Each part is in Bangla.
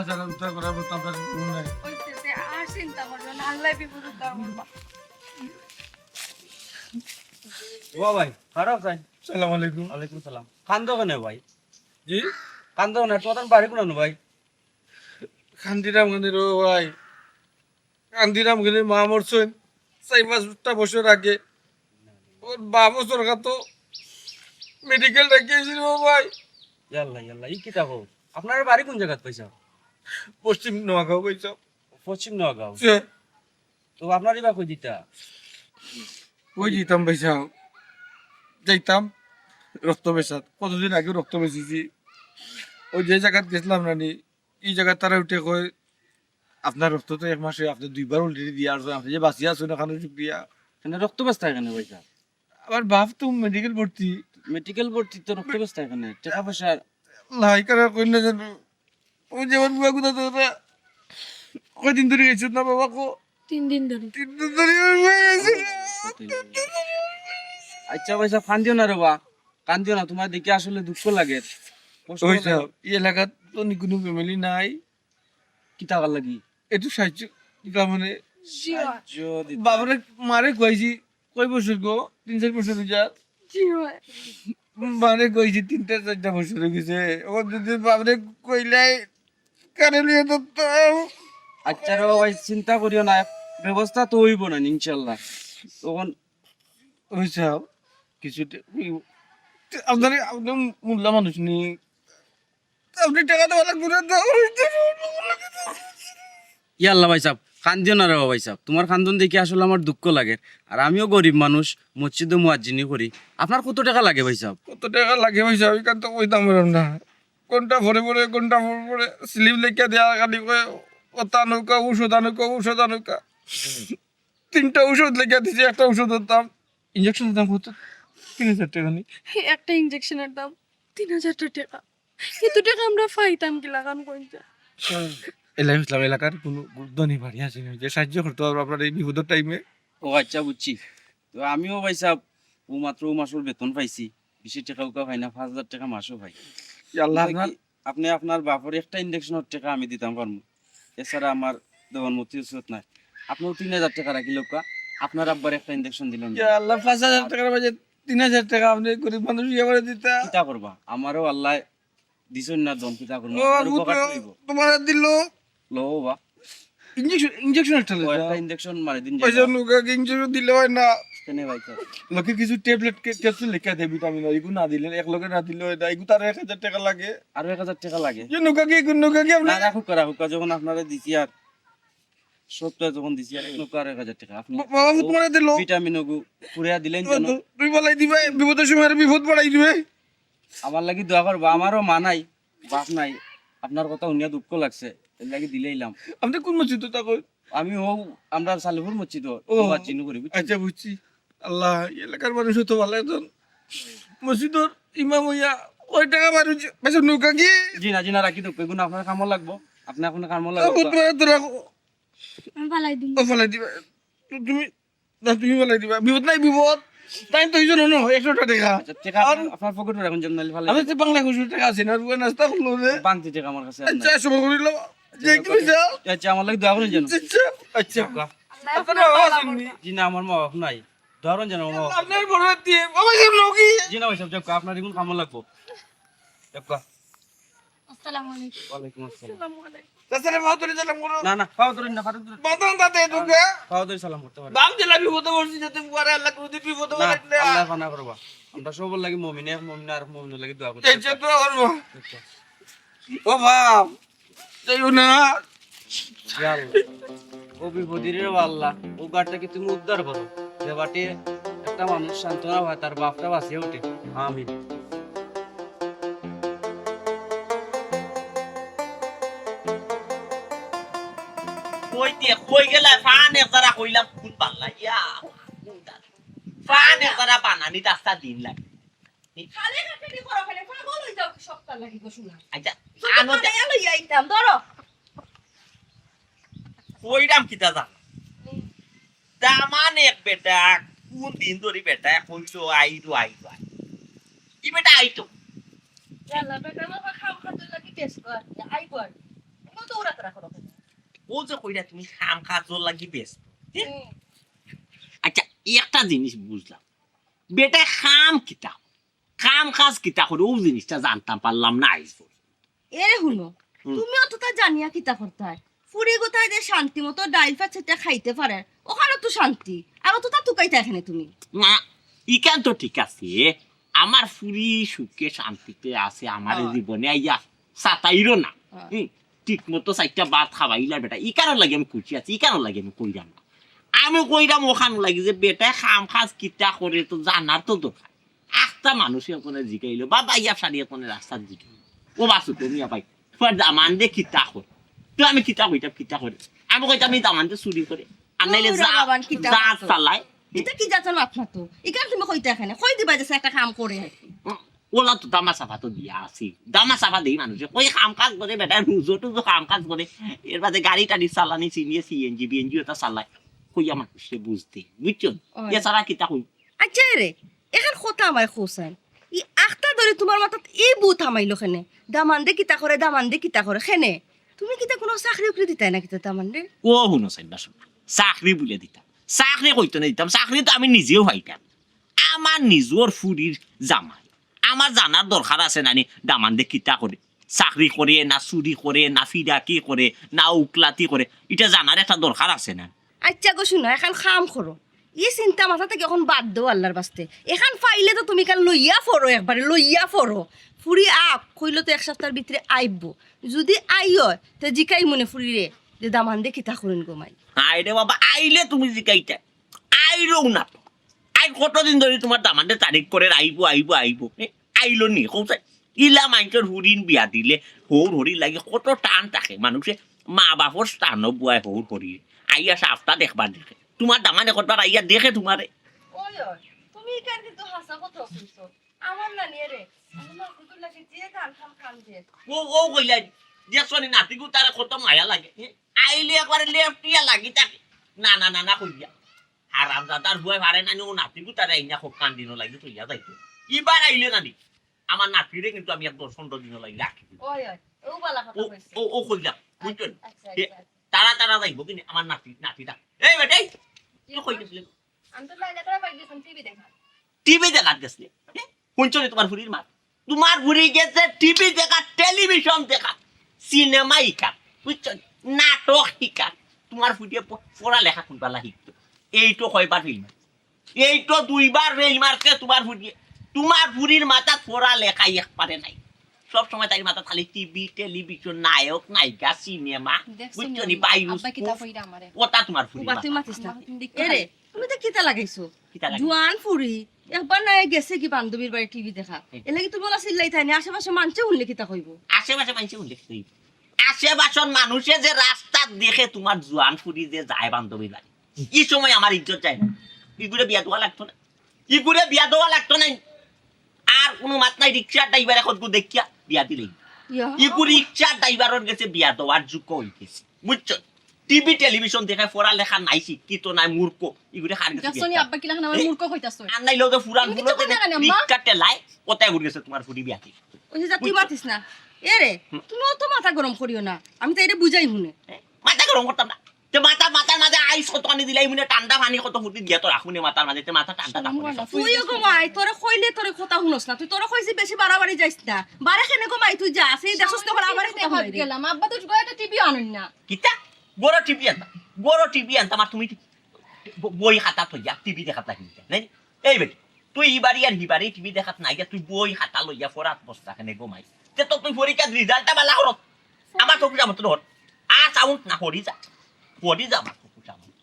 ছাড়া উদ্ধার করার মতো আপনার কোনো নাই। কইতেছে আর চিন্তা করবে না, আল্লাহ বিপদ উদ্ধার করবা। ও ভাই খারাপ ভাই। সালাম আলাইকুম। ওয়ালাইকুম সালাম। কান্দো কেন ভাই? জি কান্দো না, তোমার বাড়ি কোন ভাই? কান্দিরাম গানের ও ভাই, কান্দিরাম গানের মা মরছেন 4-5 বছর আগে। ওর 12 বছর তো মেডিকেল রেখেছিল ভাই। ইয়াল্লা ইয়াল্লা, ই কি থাকো? আপনার বাড়ি কোন জায়গায় পয়সা? পশ্চিম নোয়াগাঁও কইছ। পশ্চিম নোয়াগাঁও। সে তো আপনারই বা কই দিতা? ওই যেতাম পয়সা, যাইতাম রক্ত বেচাত। কতদিন আগে রক্ত বেচেছি। ওই যে জায়গাত গেছিলাম নানি, এই জায়গায় তারা উঠে কয় আপনার রক্ত তো 1 মাসে আপনি 2বার অলরেডি দিয়ে আসবেন, আপনি যে বাঁচিয়ে আছেন এখানে শুক্রিয়া। এখানে রক্ত বেচতা এখানে পয়সা? আমার বাপ তো মেডিকেল ভর্তি। মেডিকেল ভর্তি তো রক্ত বেচতা এখানে? টাকা পয়সা লাই কারা কই না জানো। ওই যেমন বুয়া গুদা তো কয়দিন ধরে গেছে না বাবা কো? 3 দিন ধরে। 3 দিন ধরে হয়ে গেছে। আচ্ছা পয়সা কান্দিও না রে বা, কান্দিও না, তোমার দেখে আসলে দুঃখ লাগে, কষ্ট ওই লাগে। সব এই এলাকাত তো কোনো ফ্যামিলি নাই, কি টাকার লাগি? একটু সাহায্য তার মানে জি হয়, যদি বাবারে মারে কইছি কয় বছর গো 3-4 বছর হয়ে যা। জি হয়। মানে কইছি 3-4 বছর হয়ে গেছে। ও যদি বাবারে কইলাই কানে লিয়ে তো আচ্ছা রে ভাই, চিন্তা করিও না, ব্যবস্থা তো হইব না ইনশাল্লাহ। তখন ওই সব কিছু আপনার আপনার মূল্য মানুষ নেই, আপনি টাকা দেওয়া লাগবে না দাও। ইয়াল্লা ভাই সাহেব, কান্দিও না রে ভাই সাহেব, তোমার কান্দন দেখে আসলে আমার দুঃখ লাগে। আর আমিও গরিব মানুষ, মসজিদে মুয়াজ্জিনি করি। আপনার কত টাকা লাগে ভাই সাহেব? কত টাকা লাগে পয়সা ওই কান তো কইতাম পারলাম না। কোনটা ভরে ভরে কোনটা ভরে ভরে স্লিপ লেখা দেওয়া খালি কয়ে ওতা নৌকা ঔষধ আনুকা ঔষধ আনুকা। 3টা ঔষধ লেখা দিছে, একটা ঔষধের দাম ইঞ্জেকশনের দাম কত? 3000 টাকা নি। একটা ইনজেকশনের দাম 3000 টাকা। এত টাকা আমরা পাইতাম কি লাগান কইতা? এলাকা ইসলাম এলাকার কোনো গুরুত্ব নেই, বাড়ি আছে যে সাহায্য করতে পারবো আপনার এই বিপদের টাইমে। ও আচ্ছা বুঝছি। তো আমিও ভাই সাহেব ও মাত্র ও মাসের বেতন পাইছি, 20 টাকা উকা পাই না, 5000 টাকা মাসও ভাই। আল্লাহ আপনার আপনি আপনার বাপর একটা ইঞ্জেকশনের টাকা আমি দিতাম পারবো, এছাড়া আমার দেওয়ার মতো সুযোগ নাই। আপনিও 3000 টাকা রাখিল কা, আপনার আব্বার একটা ইঞ্জেকশন দিলাম। আল্লাহ 5000 টাকার মাঝে 3000 টাকা আপনি গরিব মানুষ ইয়ে করে দিতা। কিতা করবা, আমারও আল্লাহ দিছেন না দম, কিতা করবো, ও আর উপকার করিব। তোমার দিল লো বা ইঞ্জেকশন একটা ও লেখা একটা ইঞ্জেকশন মারি দিন পয়সা নৌকা ইঞ্জেকশন দিলে হয় না। কেনে ভাই তো লোকে কিছু ট্যাবলেট ক্যাপসুল লেখা দেয় ভিটামিন, এগুলো না দিলে এক লোকে না দিলে হয় না, এগুলো তার 1000 টাকা লাগে। আরো 1000 টাকা লাগে। যে নৌকা কি না আপনার রাখুক যখন আপনারা দিছি আর সপ্তাহে যখন দিছি আর নৌকা আর 1000 টাকা আপনি বাবা তোমার দিল। ভিটামিন ওগু পুরিয়া দিলেন যেন তুই বলাই দিবে বিপদের সময় আর বিপদ বাড়াই দিবে। আমার লাগি দোয়া করবা। আমারও মা নাই বাপ নাই, আপনার কথা শুনিয়া দুঃখ লাগছে, এর লাগি দিলেইলাম। আপনি কোন মসজিদ তা কই? আমি ও আমরা সালিপুর মসজিদ ও ও চিনু করি বুঝছেন? আচ্ছা বুঝছি। আল্লাহ এই এলাকার মানুষ তো ভালো একজন মসজিদর ইমাম হইয়া কয় টাকা মানুষ পয়সা নৌকা কি জি না রাখি তো বেগুন আপনার কামড় লাগবো, আপনি এখন কামড় লাগবো। তোরা আমি পালাই দিম। ফেলাই দিবা। তুমি না তুমি ফেলাই দিবা, বিপদ নাই বিপদ তাই তো হইছো না 100 টাকা। আচ্ছা টাকা আপনার পকেটে রাখুন যেন নালি ভালো আমি তো বাংলা খুশি টাকা আছে না রুয়া নাস্তা করলো রে। বাংতি টাকা আমার কাছে আর নাই। আচ্ছা সময় করিল যে কি যাও। আচ্ছা আমার লাগি দোয়া করুন যেন। আচ্ছা আচ্ছা আপনারা আসেননি জি না আমার মা বাপ নাই, দোয়া করুন যেন আমার মা বাপ। আপনার বড় দিয়ে বাবা সব নৌকি জি না ভাই সব যাক আপনার এগুলো কামড় লাগবো। যাক আসসালামু আলাইকুম। ওয়ালাইকুম আসসালাম। আসসালামু আলাইকুম। তাছাড়া মাউতরি সালাম করো না পাও ধরেন না পাও ধরেন, বাতান দাতে ঢুকে পাও ধরে সালাম করতে পারে বাপ দিলা বিপদ বলছি যাতে পরে আল্লাহ কোনদিন বিপদ না, বলে না। আল্লাহ পানা করবা। আমরা সবার লাগি মুমিনে আর মুমিনের লাগি দোয়া করি। এই যে তো করব ও বাপ যাইও না। ইয়া আল্লাহ, ও বিপদের রে আল্লাহ, ও গাড়টাকে তুমি উদ্ধার করো, যে বাটে একটা মানুষ সান্ত্বনা হয় তার বাপটা বাঁচিয়ে ওঠে। আমিন। কই গেলা ফান একজারা কইলাম কোন পাল্লা ইয়া ফান একজারা বানানি রাস্তা দিন লাগে খালি কাটি করো ফেলে পাগল হই যাও সপ্তাহ লাগি গো শুনা। আচ্ছা আনো আনো দেয়া লই আইতাম ধরো। কইরাম কিতা জান দামান এক বেটা কোন দিন ধরে বেটা কইছো আইতো কি বেটা আইতো আল্লাহ বেটা বাবা খাও খাতে লাগি টেস্ট কর আই কর। ও তো ঝগড়া করো ও যে কইরা তুমি খাম খাজর লাগি বেশ আচ্ছা একটা জিনিস বুঝলাম বেটা খাম খাজ কিতা করে ও জিনিসটা জানতাম পারলাম না আইস এ হুনো তুমিও তো তা জানিয়া কিতা করতাই ফুরি গোথায় যে শান্তি মতো ডাইল ফাট সেটা খাইতে পারে ওখানে তো শান্তি আর তো তা তুকাইতা এখানে তুমি না ইকান তো ঠিক আছে আমার ফুরি সুখে শান্তিতে আছে আমার জীবনে আইয়া সাতাইরো না ঠিক মতো চারটা ভাত খাবাইলা বেটা ইকানোর লাগে আমি খুশি আছি ইকানোর লাগে আমি কইরাম না আমি কইরাম ওখানো লাগি যে বেটা খাম খাজ কিতা করে তো জানার তো দরকার একটা মানুষের ওখানে জিগাইলো বা বাইয়া সারি ওখানে রাস্তার জিগাইলো ও বাসু তুমি ভাই দামান দে কিতা করে তো আমি কিতা কইতাম কিতা করে আমি কইতাম এই দামান দিয়ে চুরি করে আর নাইলে যা চালায় এটা কি যাচ্ছেন আপনার তো এখানে তুমি কইতে এখানে কই দিবা যে একটা কাম করে ওলা তো দামা সাফা তো দিয়া আছি দামা সাফা দেই মানুষে কই কাম কাজ করে বেটা রুজো কাম কাজ করে এর বাদে গাড়ি টাড়ি চালানি চিনিয়ে সিএনজি বিএনজি এটা চালায় কই আমার সে বুঝতে বুঝছো এ সারা কিতা কই আচ্ছা রে এখন কথা আমায় খোসান ই আখটা ধরে তোমার মাথাত এই বুথ থামাইলো খেনে দামান দে কিতা করে খেনে তুমি কিতা কোনো চাকরি উকরি দিতাই না কিতা দামান দে ও হুনো সাইবা শুন চাকরি বলে দিতাম চাকরি কইতো না দিতাম চাকরি তো আমি নিজেও পাইতাম আমার নিজের ফুরির জামাই আমার জানার দরকার আছে নানি দামান দে কিতা করে চাকরি করে না চুরি করে না ফিরাকি করে না উকলাতি করে এটা জানার একটা দরকার আছে না আচ্ছা গো শুনো এখন খাম করো ই চিন্তা মাথা থেকে এখন বাদ দাও আল্লাহর বাস্তে এখন ফাইলে তো তুমি কাল লইয়া ফরো একবারে লইয়া ফরো ফুরি আপ কইলো তো এক সপ্তাহের ভিতরে আইব যদি আইয় তো জিকাই মনে ফুরি রে যে দামান দে কিতা করেন গোমাই আইরে বাবা আইলে তুমি জিকাইতা আইরও না তো আই কতদিন ধরে তোমার দামানটা তারিখ করে আইবো আইলো নি কৌসাই ইলা মানুষের হরিণ বিয়া দিলে হৌর হরি লাগে কত টান থাকে মানুষে মা বাপর স্থানও বুয়ায় হৌর হরি আইয়া সাফটা দেখবার দেখে তোমার দামান একবার আইয়া দেখে তোমারে ওই তুমি কেন কিন্তু হাসা কথা কইছো আমার না নিয়ে রে আমার কুকুর লাগে যে গান খাম যে ও কইলা যে শনি নাতিগু তার কত মায়া লাগে আইলে একবারে লেফটিয়া লাগি থাকে না কইয়া হারাম দাদার বুয়ায় পারে না ও নাতিগু তার আইনা খুব কান্দিনো লাগি কইয়া যাইতো এবার আইলে নানি আমার নাতিরে কিন্তু আমি এক 10-15 দিন লাগি রাখি ওই ও বালা কথা কইছো ও কইলা বুঝছেন আচ্ছা তারা যাইবো কিন্তু আমার নাতিটা এই বেটাই কি কই গেছিলে আমি তো লাইলা করে বাইক দিয়েছিলাম টিভি দেখা টিভি দেখাত গেছিলে শুনছো তোমার ফুরির মা তোমার ফুরি গেছে টিভি দেখা টেলিভিশন দেখা সিনেমা ইকা বুঝছো নাটক শিকা তোমার ফুটিয়ে পড়ালেখা কোনবালা শিখতো এইটো কয়বার ফেল মার এইটো 2বার ফেল মারছে তোমার ফুরির মাথা পড়ালেখা একবারে নাই সব সময় তাই মাথা খালি টিভি টেলিভিশন নায়ক নায়িকা সিনেমা বুঝছো নি বাইরুস ওটা তোমার ফুরি তুই মাতিস না এরে তুমি তো কিতা লাগাইছো কিতা লাগাইছো? জুয়ান ফুরি একবার না গেছে কি বান্ধবীর বাড়ি টিভি দেখা এলাকি তুমি বলা চিল্লাই থাই না আশেপাশে মানছে উল্লে কিতা কইব আশেপাশে মানুষে উল্লেখ করি আশেপাশের মানুষে যে রাস্তা দেখে তোমার জোয়ান ফুরি যে যায় বান্ধবীর বাড়ি এই সময় আমার ইজ্জত যায় না ইগুড়ে বিয়া দেওয়া লাগতো না আর কোনো মাত নাই রিক্সার ড্রাইভার এখন দেখিয়া বিয়া দিলেই ইগুড়ি রিক্সার ড্রাইভারের গেছে বিয়া দেওয়ার যোগ্য হইতেছে বুঝছো টিভি টেলিভিশন দেখে পড়ালেখা নাই শিক্ষিত নাই মূর্খ এগুলো হার গেছে দেখছনি আব্বা কি লাগান আমার মূর্খ কইতাছ আর নাই লোকে ফুরান তুমি গুলো কিছু কইনা কেন, আম্মা? রিক্সাতে লাই কোথায় ঘুরে গেছে তোমার ফুরি বিয়াতে ওই যে তুই মাতিস না এরে তুমি অত মাথা গরম করিও না আমি তো এটা বুঝাই হুনে মাথা গরম করতাম না তে মাথার মাঝে আইস কত আনি দিলাই মনে ঠান্ডা পানি কত ফুটি দিয়া তো রাখুনি মাথার মাঝে তে মাথা ঠান্ডা রাখুনি তুই গো মাই তোরে কইলে তোরে কথা শুনস না তুই তোরে কইছি বেশি বাড়াবাড়ি যাইস না বারে কেনে গো মাই তুই যা সেই দেখছস তো আবার কথা দেখত হইরে গেলাম আব্বা তো গয়টা টিভি আনুন না কিতা বড় টিভি আনতা আমার তুমি বই খাতা থইয়া টিভি দেখাতা কিনতা নাই এই বেটি তুই ইবারি আর হিবারি টিভি দেখাত নাই তুই বই খাতা লইয়া ফরাত বস্তা খানে গোমাই তে তো তুই পরীক্ষার রেজাল্টটা বালা করত আমার তো বুঝা মত ধর আ সাউন্ড না পড়ি যা আমার তো বুঝা মত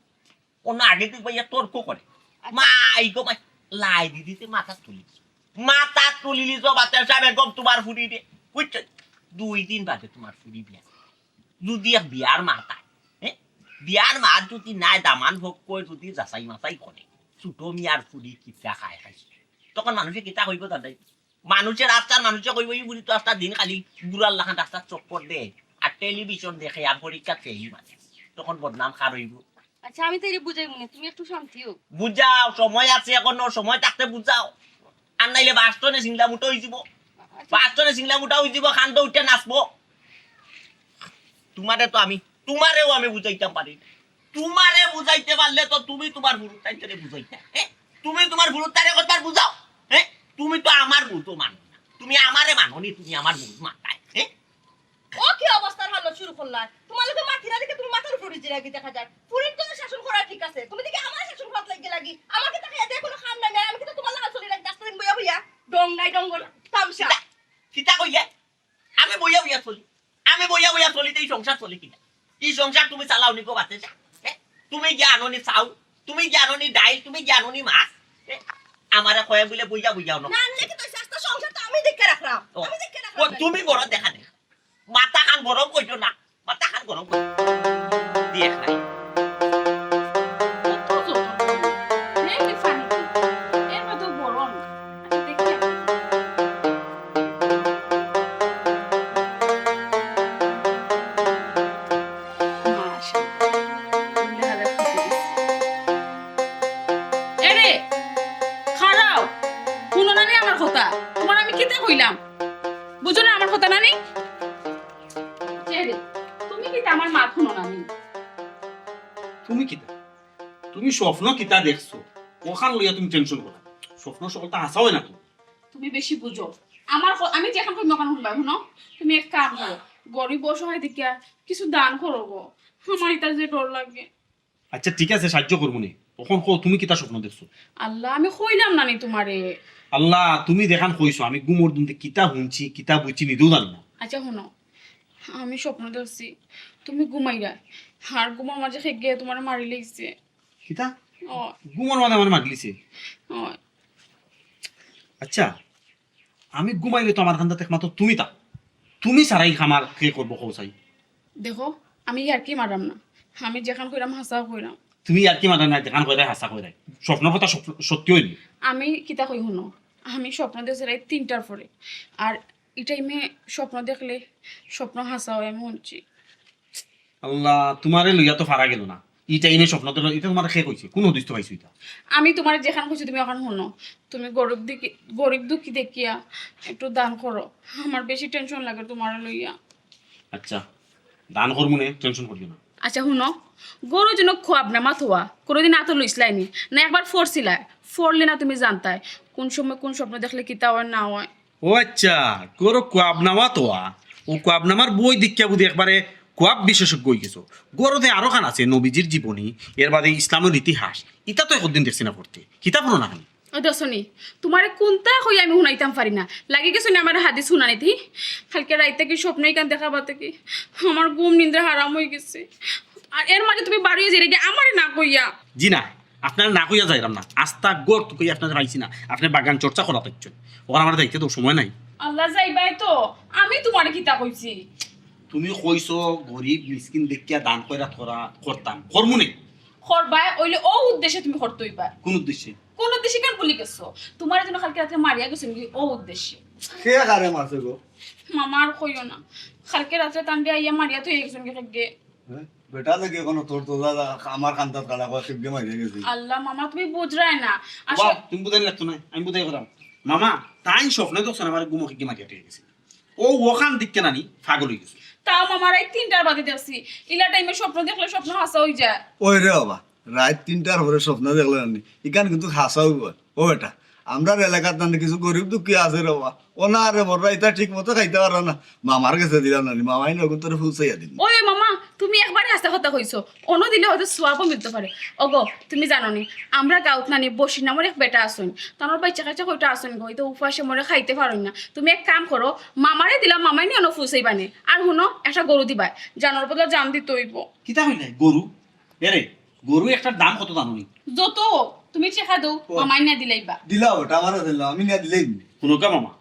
অন্য আগে তুই ভাইয়া তর্ক করে মাই গোমাই লাই দিদিতে মাথা তুলিলি তো বাচ্চা সাহেব একদম তোমার ফুরি দে বুঝছ 2 দিন বাদে তোমার ফুরি বিয়া যদি এক বিয়ার মাতা বিয়ার মা যদি নাই দামান ভোগ করে যদি যাচাই মাচাই করে ছোট মিয়ার ফুরি কিতা খাইছে তখন মানুষে কিতা কইব দাদাই মানুষের রাস্তার মানুষে কইব এই বুড়ি তো রাস্তার দিন খালি বুড়ার লাখান রাস্তার চক্কর দে আর টেলিভিশন দেখে আর পরীক্ষা ফেই মানে তখন বদনাম খার হইব আচ্ছা আমি তো এটা বুঝাই মনে তুমি একটু শান্তি হও বুঝাও সময় আছে এখনো সময় থাকতে বুঝাও আর নাইলে বাস্তনে সিংলা মুটো হয়ে যাব বাস্তনে সিংলা মুটা হয়ে যাব খান তো উঠে নাচবো তোমারেও আমি বুঝাইতে পারি না। তোমারে বুঝাইতে পারলে তো তুমি তোমার ভুল তাইতে বুঝাইতে, হ্যাঁ? তুমি তোমার ভুল তারে কথা বুঝাও, হ্যাঁ? তুমি তো আমার ভুল তো মানো না, তুমি আমারে মানোনি, তুমি আমার ভুল মাথায়, হ্যাঁ? ও কি অবস্থার হাল শুরু করলা? তোমার লোকে মাথিরা দেখে তুমি মাথার উপরে যে লাগি দেখা যায়। পুরিন তো শাসন করা ঠিক আছে, তুমি দেখে আমার শাসন করা লাগি। আমাকে তাকে এতে কোনো খাম নাই, আমি কিন্তু তোমার লাগা চলি লাগি 10 দিন বইয়া বইয়া ডঙ্গাই ডঙ্গল তামসা। সীতা কইয়া আমি বইয়া বইয়া চলি, আমি বইয়া বইয়া চলিতে এই সংসার চলি কিনা? এই সংসার তুমি চালাও নি গো বাচ্চা, হ্যাঁ? তুমি যে আননি চাউল, তুমি যে আননি ডাইল, তুমি যে আননি মাছ, হ্যাঁ? আমারে কয়ে বলে বইয়া বইয়া ন না নাকি তো শাস্ত্র সংসার তো আমি দেখে রাখলাম, আমি দেখে ও রাখলাম। তুমি বড় দেখা দেখ, মাথা খান গরম কইছো না, মাথা খান গরম কই দিয়ে খাই। এরে খারাও শুনো না নি আমার কথা, তোমার আমি কিতা কইলাম বুঝো না আমার কথা নানি? এরে তুমি কিতা আমার মা শুনো না নি? তুমি কিতা, তুমি স্বপ্ন কিতা দেখছো ওখান লইয়া তুমি টেনশন করো। স্বপ্ন সকলটা হাসা হয় না তো। তুমি বেশি বুঝো আমার আমি যেখান কই মকান শুনবা শুনো, তুমি এক কাম করো, গরিব অসহায় দেখিয়া কিছু দান করো গো, আমার এটা যে ডর লাগে। আচ্ছা ঠিক আছে, সাহায্য করবো নি। তখন কো তুমি কিতা স্বপ্ন দেখছো? আল্লাহ আমি কইলাম নানি তোমারে। আল্লাহ তুমি দেখান কইছো, আমি গুমর দুনতে কিতা শুনছি কিতা বুঝছি নিদেও জানি না। আচ্ছা শুনো, আমি স্বপ্ন দেখছি তুমি ঘুমাইরা, আর ঘুমার মাঝে খেগে তোমার মারি লেগেছে। কিতা ও গুমর মাঝে আমার মাগলিছে? ও আচ্ছা আমি ঘুমাইলে তো আমার খান্দাতে একমাত্র তুমি তা, তুমি সারাই খামার কে করবো কৌসাই? দেখো আমি আর কি মারাম না, আমি যেখান কইরাম হাসা কইরাম। তুমি আর কি মাথা নাই দেখান কয়রাই হাসা কয়রাই, স্বপ্নের কথা সত্যি হইনি। আমি কিতা কই শুনো, আমি স্বপ্ন দেখছি রাত 3টার পরে, আর এই টাইমে স্বপ্ন দেখলে স্বপ্ন হাসা হয় আমি শুনছি। আল্লাহ তোমারে লইয়া তো ফারা গেল না, ইটা ইনে স্বপ্ন তো এটা তোমার খেয়ে কইছে কোন হদিস তো পাইছো? এটা আমি তোমার যেখান কইছি তুমি ওখানে শুনো, তুমি গরিব দুঃখী দেখিয়া একটু দান করো, আমার বেশি টেনশন লাগে তোমার লইয়া। আচ্ছা দান করবো নে, টেনশন করিও না। আচ্ছা শুনো, গরুর জন্য খোয়াব না মাথোয়া কোনোদিন আতো লইসলাইনি না, একবার ফোরছিলা ফোরলে না তুমি জানতাই কোন সময় কোন স্বপ্ন দেখলে কি তা হয় না হয়। ও আচ্ছা গরো কোয়াবনামা তোয়া, ও কোয়াবনামার বই দীক্ষা বুঝি একবারে কোয়াব বিশেষজ্ঞ হয়ে গেছো। গরতে আরো খান আছে নবীজির জীবনী, এর বাদে ইসলামের ইতিহাস, ইটা তো একদিন দেখছি না পড়তে, কিতাব না খানি। ও দশনি তোমারে কোনটা হই আমি শুনাইতাম পারি না, লাগি গেছো না আমার হাদিস শুনানি থি, কালকে রাইতে কি স্বপ্নই কান দেখা পাতে কি আমার ঘুম নিন্দ্রা হারাম হয়ে গেছে, আর এর মাঝে তুমি বাড়িয়ে যে রেগে আমারে না কইয়া। জি না আপনার না কইয়া যাইলাম না, আস্তা গড় তো কই আপনার পাইছি না, আপনি বাগান চর্চা করা পাইছেন, ওর আমার দেখতে তো সময় নাই। আল্লাহ যাইবাই তো আমি তোমারে কিতা কইছি? তুমি কইছো গরিব মিসকিন দেখিয়া দান কইরা করতাম, করমু নে। করবাই ওইলে ও উদ্দেশ্যে তুমি করতে হইবা। কোন উদ্দেশ্যে? কোন উদ্দেশ্যে কেন বলি গেছো? তোমার জন্য কালকে রাতে মারিয়া গেছো নাকি ও উদ্দেশ্যে? কে কারে মারছে গো? মামা আর কইও না, কালকে রাতে তান্ডে আইয়া মারিয়া তো একজন গে। বেটা লাগে কোনো তোর তো দাদা আমার কান্তাত কাটা কয় শিবগে মারিয়ে গেছি। আল্লাহ মামা তুমি বুঝরাই না বাহ, আসলে। তুমি বুঝাই লাগতো না, আমি বুঝাই করাম। মামা তাই স্বপ্নে দেখছেন আমার গুমো কি মারিয়া ঠিক গেছে, ও ওখান দিকে নানি পাগল হয়ে গেছে। তাও মামার এই 3টার বাদে দেখছি, ইলা টাইমে স্বপ্ন দেখলে স্বপ্ন হাসা হই যায়। ওই রে বাবা রাত 3টার পরে স্বপ্ন দেখলেন ইকান কিন্তু হাসাও ও এটা আমরা এলাকার নানি কিছু গরিব দুঃখী আছে রে বাবা, ও না রে বড় এটা ঠিক মতো খাইতে পারে না, মামার কাছে দিলাম নানি, মামাই নগুন তোর ফুসাইয়া দিন। ওই মামা তুমি একবারে হাসা কথা কইছো, অন্য দিলে হয়তো সোয়াবও মিলতে পারে। ওগো তুমি জানো নি আমরা গাঁত নানি বসি নামের এক বেটা আসুন, তোমার বাচ্চা কাচ্চা কইটা আসুন গো, তো উপাসে মরে খাইতে পারো না। তুমি এক কাম করো, মামারে দিলাম মামাই নিয়ে ফুসাই বানে, আর শুনো একটা গরু দিবা, জানোর বদলা জাম দিতে হইব। কিতা হইলে গরু? এরে গরু একটা দাম কত জানো নি? যত তুমি চেখা দো মামাই না দিলাইবা। দিলাম ওটা আমার দিলাম, আমি না দিলেই কোনো কা মামা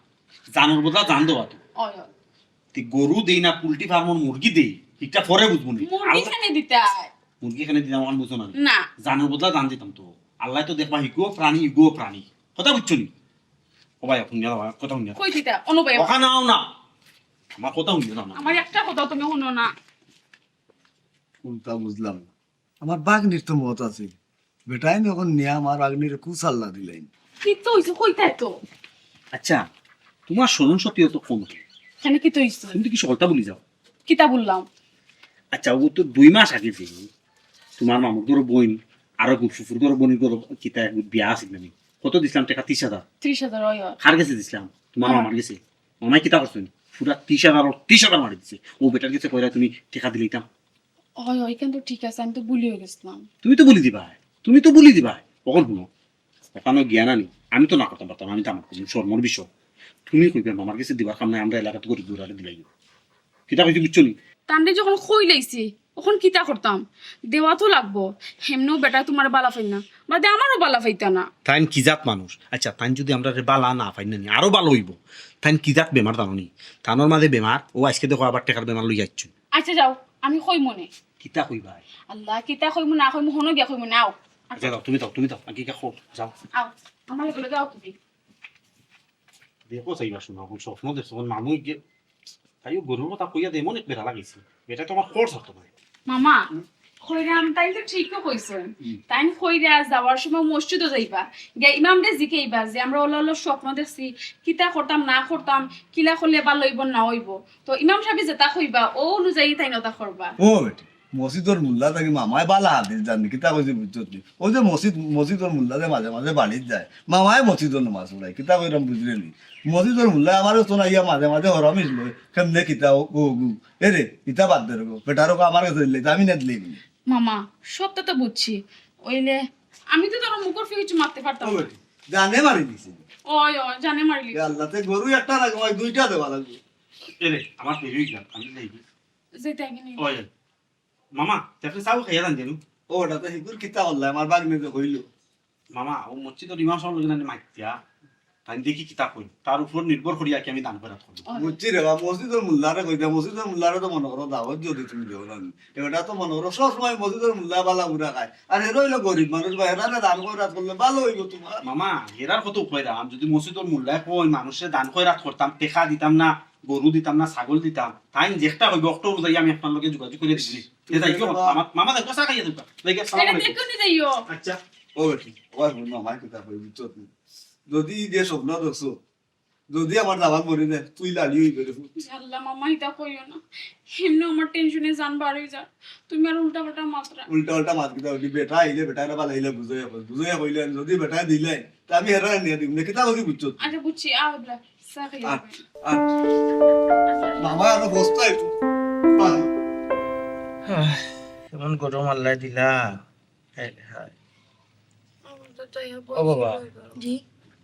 জানোর বদলা জান দেওয়া তো। ওই ওই তি গরু দেই না পোল্ট্রি ফার্মর মুরগি দেই, এটা পরে বুঝবো নি। মুরগি খানে দিতে হয় মুরগি এখানে দিলাম আমার বুঝো না, না। জানোর বদলা জান দিতাম তো। আল্লাহ তো দেখবা হিগো প্রাণী ইগো প্রাণী, কথা বুঝছো নি? ও ভাই আপনি কথা শুনিয়া কই দিতা অনুবাই ওখানে নাও না, আমার কথা শুনিয়া দাও না। আমার একটা কথা তুমি শুনো না। কোনটা বুঝলাম না, আমার বাগনির তো মত আছে, বেটাই যখন নিয়ে আমার বাগনির কুসাল্লা দিলেন। কি তো হইছে কইতাই তো? আচ্ছা তোমার স্মরণ শক্তি তো কম, কেন কি তো হইছে? তুমি তো কি সকলটা বলি যাও। কিতা বললাম? আচ্ছা ও তো 2 মাস আগে ছিল তোমার মামুর ধরো বোন আরো ফুফুর ধরো বোনের ধরো কিতা বিয়া আছিল নামি কত দিছিলাম টাকা 30,000 30,000 হয় হয়। কার গেছে দিছিলাম তোমার মামার গেছে মামাই কিতা করছেন পুরা 30,000 মারি দিছে ও বেটার গেছে কইরা তুমি টাকা দিলাম হয় হয় কিন্তু ঠিক আছে আমি তো ভুলিয়ে গেছিলাম। তুমি তো বলি দিবা তুমি তো বলি দিবা কখন শুনো ওখানে জ্ঞান আনি আমি তো না করতে পারতাম আমি তো আমার শর্মর বিষয় তুমি কইবে মামার কাছে দিবার কাম নাই আমরা এলাকাতে করে দূরে দিলাই কিতা কইছি বুঝছো নি তান্ডে যখন খই লাইছি তখন কিতা করতাম দেওয়া তো লাগবো হেমনেও বেটা তোমার বালা ফাই না বাদে আমারও বালা ফাইতা না। তাইন কি জাত মানুষ আচ্ছা তাইন যদি আমরা রে বালা না পাই না আরো ভালো হইব তাইন কি জাত বেমার জানো তানোর মাঝে বেমার ও আজকে দেখো আবার টেকার বেমার লই যাচ্ছ আচ্ছা যাও আমি কই মনে কিতা কইবা আল্লাহ কিতা কইমু না কইমু হনো গিয়া কইমু নাও আচ্ছা দাও তুমি দাও আগে কা খো যাও আও আমার লগে যাও তুমি। দেখো চাইবা শোনা কোন স্বপ্ন দেখছো কোন মানুষ গিয়ে তাইও গরুর কথা কইয়া দে মনে বেড়া লাগিছে এটা তো আমার খরচ হতো না মামা খইরাম তাই তো ঠিকই কইছেন তাই খইরা যাওয়ার সময় মসজিদও যাইবা গিয়া ইমামরে জিকেইবা যে আমরা ওলা স্বপ্ন দেখছি কিতা করতাম না করতাম কিলা করলে বা লইব না হইব তো ইমাম সাহেব যেটা কইবা ও অনুযায়ী তাই নতা করবা। ও বেটি মসজিদর মুল্লা থাকি মামায় বালা হাদিস জানি কিতা কইছে বুঝছত নি ও যে মসজিদর মুল্লা যে মাঝে মাঝে বাড়িত যায় মামায় মসজিদর নামাজ পড়ায় কিতা কইরাম বুঝলে নি মসজিদর মুল্লা আমারও তো নাইয়া মাঝে মাঝে হরমিস লই কেমনে কিতা ও গু এরে কিতা বাদ দে রগো বেটারও আমার কাছে দিলে আমি না দিলে মামা সবটা তো বুঝছি ওইলে আমি তো তোর মুখর ফি কিছু মারতে পারতাম ও না। বেটি জানে মারি দিছে ওই ওই জানে মারলি আল্লাহতে গরু একটা না কমাই দুইটা দেওয়া লাগবে এরে আমার দেরি গেল আমি যাইবি যেতে আগে নেই ওই মামা তাকে চাও খাইয়া দান দেনু ও ওটাতে হিকুর কিতা করলে আমার বাগনে যে হইল মামা ও মসজিদর ইমাম সাহেব লগিনা মাইতিয়া তাই দেখি কিতা কই তার উপর নির্ভর করিয়া কি আমি দান করা করব বুঝছি রে বা মসজিদর মুল্লারে কইতা মসজিদর মুল্লারে তো মনে করো দাওয়াত যদি তুমি দেও না এটা তো মনে করো সবসময় মসজিদর মুল্লা বালা বুড়া খায় আর এর হইলো গরিব মানুষ বা এরারে দান করে করলে ভালো হইব তোমার মামা হেরার কত কইরাম যদি মসজিদর মূল্যায় কই মানুষে দান কইরাত করতাম টেকা দিতাম না গরু দিতাম না ছাগল দিতাম তাই যেটা হইব অক্টোবর যাই আমি আপনার লগে যোগাযোগ করে দিছি দেই কি মামা দেখো চা খাইয়া দিবা দেখি আসসালামু এটা আলাইকুম দেখো নি যাইও আচ্ছা ও বেটি ওই শুনো আমার কথা কই বুঝছত নি যদি যে স্বপ্ন দেখছো যদি আমার দাবাত মরে যায় তুই লালি হইবে রে আল্লাহ মামা এটা কইও না এমনি আমার টেনশনে জান বাড়ি যা তুমি আর উল্টা পাল্টা মাত্রা উল্টা উল্টা মাত কিতা হইলি বেটা আইলে বেটারে বালা আইলে বুঝাইয়া কইলে যদি বেটা দিলে তা আমি হেরা নিয়ে দিম না কিতা কইছি বুঝছত আচ্ছা বুঝছি আও বলা চা খাই আর আর মামা আর বস্তা একটু এমন গরম আল্লাহ দিলা ও বাবা জি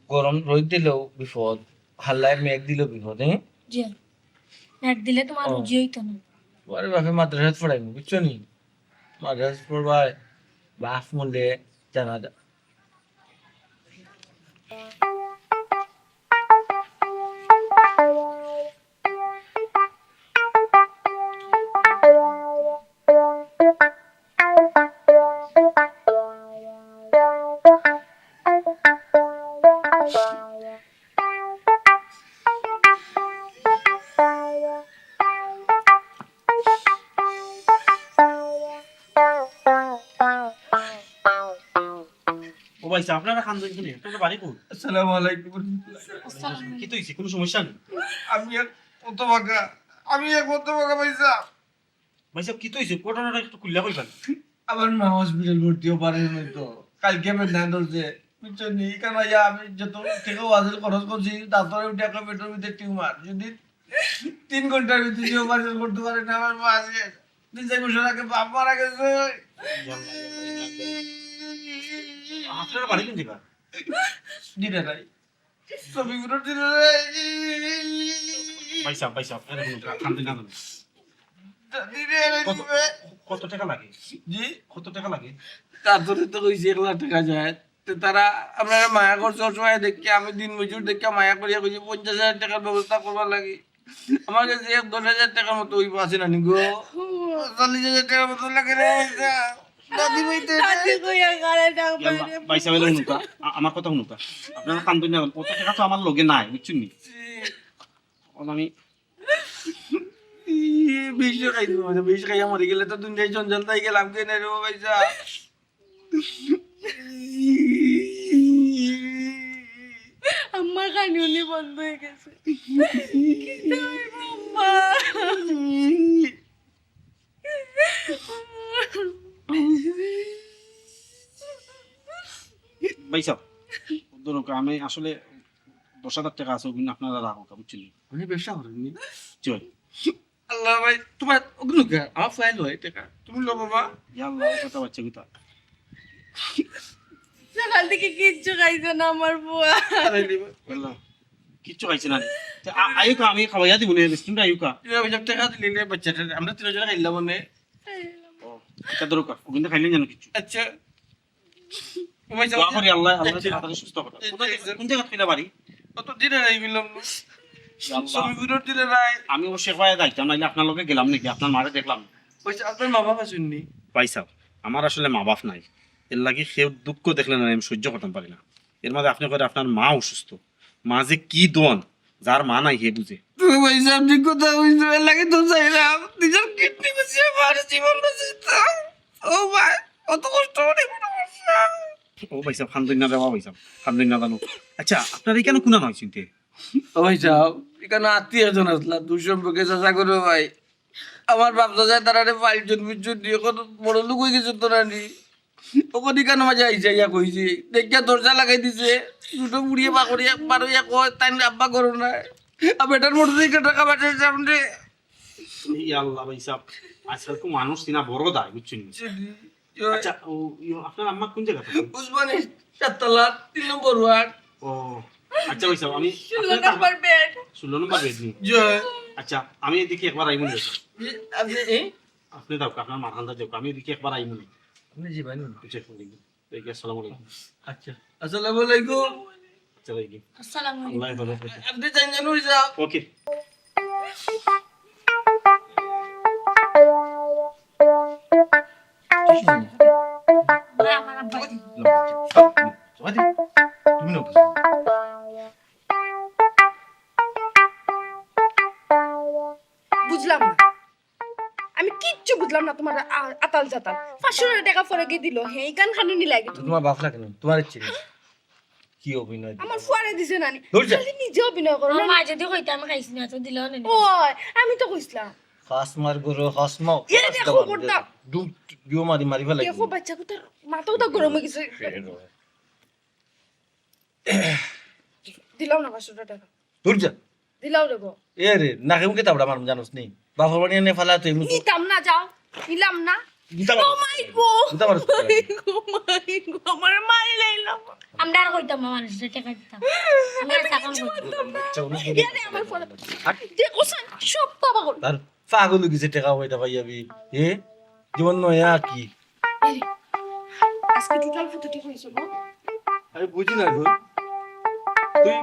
গরম রোদ দিলেও বিপদ হাল্লায় মেঘ দিলেও বিপদ হ্যাঁ জি এক দিলে তোমার রুজি হইতো না আরে বাপে মাদ্রাসাত পড়াইব বুঝছো নি মাদ্রাসাত পড়বাই বাপ মূল্যে জানা যা ও ভাই আপনারা খান দেন শুনে আপনারা বাড়ি কোন আসসালামু আলাইকুম কি তো হইছে কোনো সমস্যা নেই আমি এক কত বাগা পয়সা ভাই সাহেব কি তো হইছে ঘটনাটা একটু খুললা কইবেন আমার মা হসপিটাল ভর্তি পারে নাই তো কালকে আমি না ধরছে বুঝছেন নি কারণ আমি যত থেকে ওয়াজের খরচ করছি তারপরে উঠে একটা পেটের ভিতরে টিউমার যদি 3 ঘন্টার ভিতরে অপারেশন করতে পারে না আমার মা আজকে 2-4 বছর আগে বাপ মারা গেছে আপনারা বাড়ি কোন জায়গা দিনে নাই ছবিগুলো দিনে ভাই সাহেব এর কোনো খান দিন না কত কত টাকা লাগে জি কত টাকা লাগে তারপরে তো কইছে 1 লাখ টাকা যায় তো তারা আপনারা মায়া করছে সময় দেখে আমি দিন মজুর দেখে মায়া করিয়া কইছি 50,000 টাকার ব্যবস্থা করবার লাগে আমার কাছে 10,000 টাকার মতো হইব আছে না নি গো 40,000 টাকার মতো লাগে রে দাদি বইতে ভাই সাহেব নুকা আমার কথা নুকা আপনারা খান দিন না কত টাকা তো আমার লগে নাই বুঝছেন নি আমি বিষ খাই দিব বিষ খাইয়া মরে গেলে তো দুনিয়ায় জঞ্জাল তাই গেলাম কেন রে পয়সা আমার কানুনি বন্ধ হয়ে গেছে ভাই সাহেব ধরুন আমি আসলে 10,000 টাকা আছে ওগুলো আপনারা রাখো বুঝছেন উনি ব্যবসা করেননি চল আল্লাহ ভাই তোমার ওগুলো কে আমার ফাইল হয় টাকা তুমি লো বাবা আল্লাহ কথা বাচ্চা গুতা সকাল থেকে কিচ্ছু খাইছো না আমার বুয়া। আরে নিবা আল্লাহ কিচ্ছু খাইছে না আয়ুকা আমি খাওয়াইয়া দিব না রেস্টুরেন্ট আয়ুকা 3,000 টাকা দিলি নে বাচ্চাটা আমরা 3,000 খাইলাম মানে এটা দরকার ওগুলো খাইলেন জানো কিছু আচ্ছা ও ভাই দোয়া করি আল্লাহ আল্লাহ আচ্ছা। তাড়াতাড়ি সুস্থ করে কোন জায়গা খাইলা বাড়ি কত দিনে নাই মিললাম সবই গুলোর দিনে নাই আমি ও শেখ ভাইয়া যাইতাম নাইলে আপনার লগে গেলাম নাকি আপনার মারে দেখলাম বলছে আপনার মা বাবা শুননি ভাই সাহেব আমার আসলে মা বাপ নাই এর লাগে কেউ দুঃখ দেখলে না আমি সহ্য করতে পারি না এর মধ্যে আপনি করে আপনার মা অসুস্থ মা যে কি দন যার মা নাই হে বুঝে তুমি ভাই সাহেব ঠিক কথা বুঝতে লাগে তো চাইলাম নিজের কিডনি বেশি আমার জীবন বাঁচাইতাম ও ভাই কত কষ্ট করে ও ভাই সাহেব খান্দুন না দেওয়া ভাই সাহেব খান্দুন না জানো আচ্ছা আপনার এখানে কোনা নয় চিনতে ও ভাই সাহেব এখানে আত্মীয় জন আসলাম দুই সম্পর্কে চাষা করো ভাই আমার বাপসা যায় তারা 5 জন 20 জন দিয়ে কত বড় লোক হয়ে গেছে তোরা নি ওখানে কেন মাঝে আইসা ইয়া কইছি দেখিয়া দরজা লাগাই দিছে দুটো বুড়িয়ে বাকড়িয়া বারোইয়া কয় তাই আব্বা করো না আর বেটার মোটর থেকে টাকা বাঁচাই সামনে এই আল্লাহ ভাই সাহেব আজকাল তো মানুষ চিনা বড় দায় বুঝছেন আচ্ছা ও আপনার আম্মা কোন জায়গা থাকে উসমানী 7 তলা 3 নম্বর ওয়ার্ড ও আচ্ছা ভাই সাহেব আমি 16 নম্বর বেড। 16 নম্বর বেড নি জয় আচ্ছা আমি এদিকে একবার আইমুন আপনি আপনি দাও আপনার মারহান্দা যাও আমি এদিকে একবার আইমুন আপনি জি ভাই আচ্ছা আসসালামু আলাইকুম আচ্ছা আসসালামু আলাইকুম আচ্ছা ভাই আসসালামু আলাইকুম। আল্লাহ ভালো রাখে আপনি জানেন ওই যাও ওকে আমার আব্বা তুমি না বুঝলাম না আমি কিচ্ছু বুঝলাম না তোমার আতাল জাতাল 500 টাকা পরে গিয়ে দিল হে গান খানে নি লাগে তোমার বাপ লাগে না তোমার ইচ্ছে নেই কি অভিনয় আমার ফুয়ারে দিছে নানি ধৈর্য। খালি নিজে অভিনয় করো আমার মা যদি কইতে আমি খাইছি না তো দিল না। ওই আমি তো কইছিলাম খাসমার গরু খাসমাও এ দেখো করতাম ডুম ডিও মারি মারি ফেলাই দেখো বাচ্চা কোটা মাথাও তো গরম হয়ে গেছে দিলাম না 500 টাকা ধৈর্য দিলাও দেবো এ রে নাকে মুখে তাবড়া মারম জানোস নি বাপর বাড়ি এনে ফেলা তুই মুখ নিতাম না যাও নিলাম না গুতা ও মাই গো গুতা মারস ও মাই গো আমার মারি লাইলাম আমরা আর কইতাম না মানুষের টাকা দিতাম। আমি আর টাকা কইতাম। ইয়ারে আমার ফোন দেখো সব বাবা গো তার পাগল গিছে টাকা হইতা ভাই যাবি এ জীবন নয়া কি আজকে টোটাল কত টাকা হইছে গো আরে বুঝি না গো তুই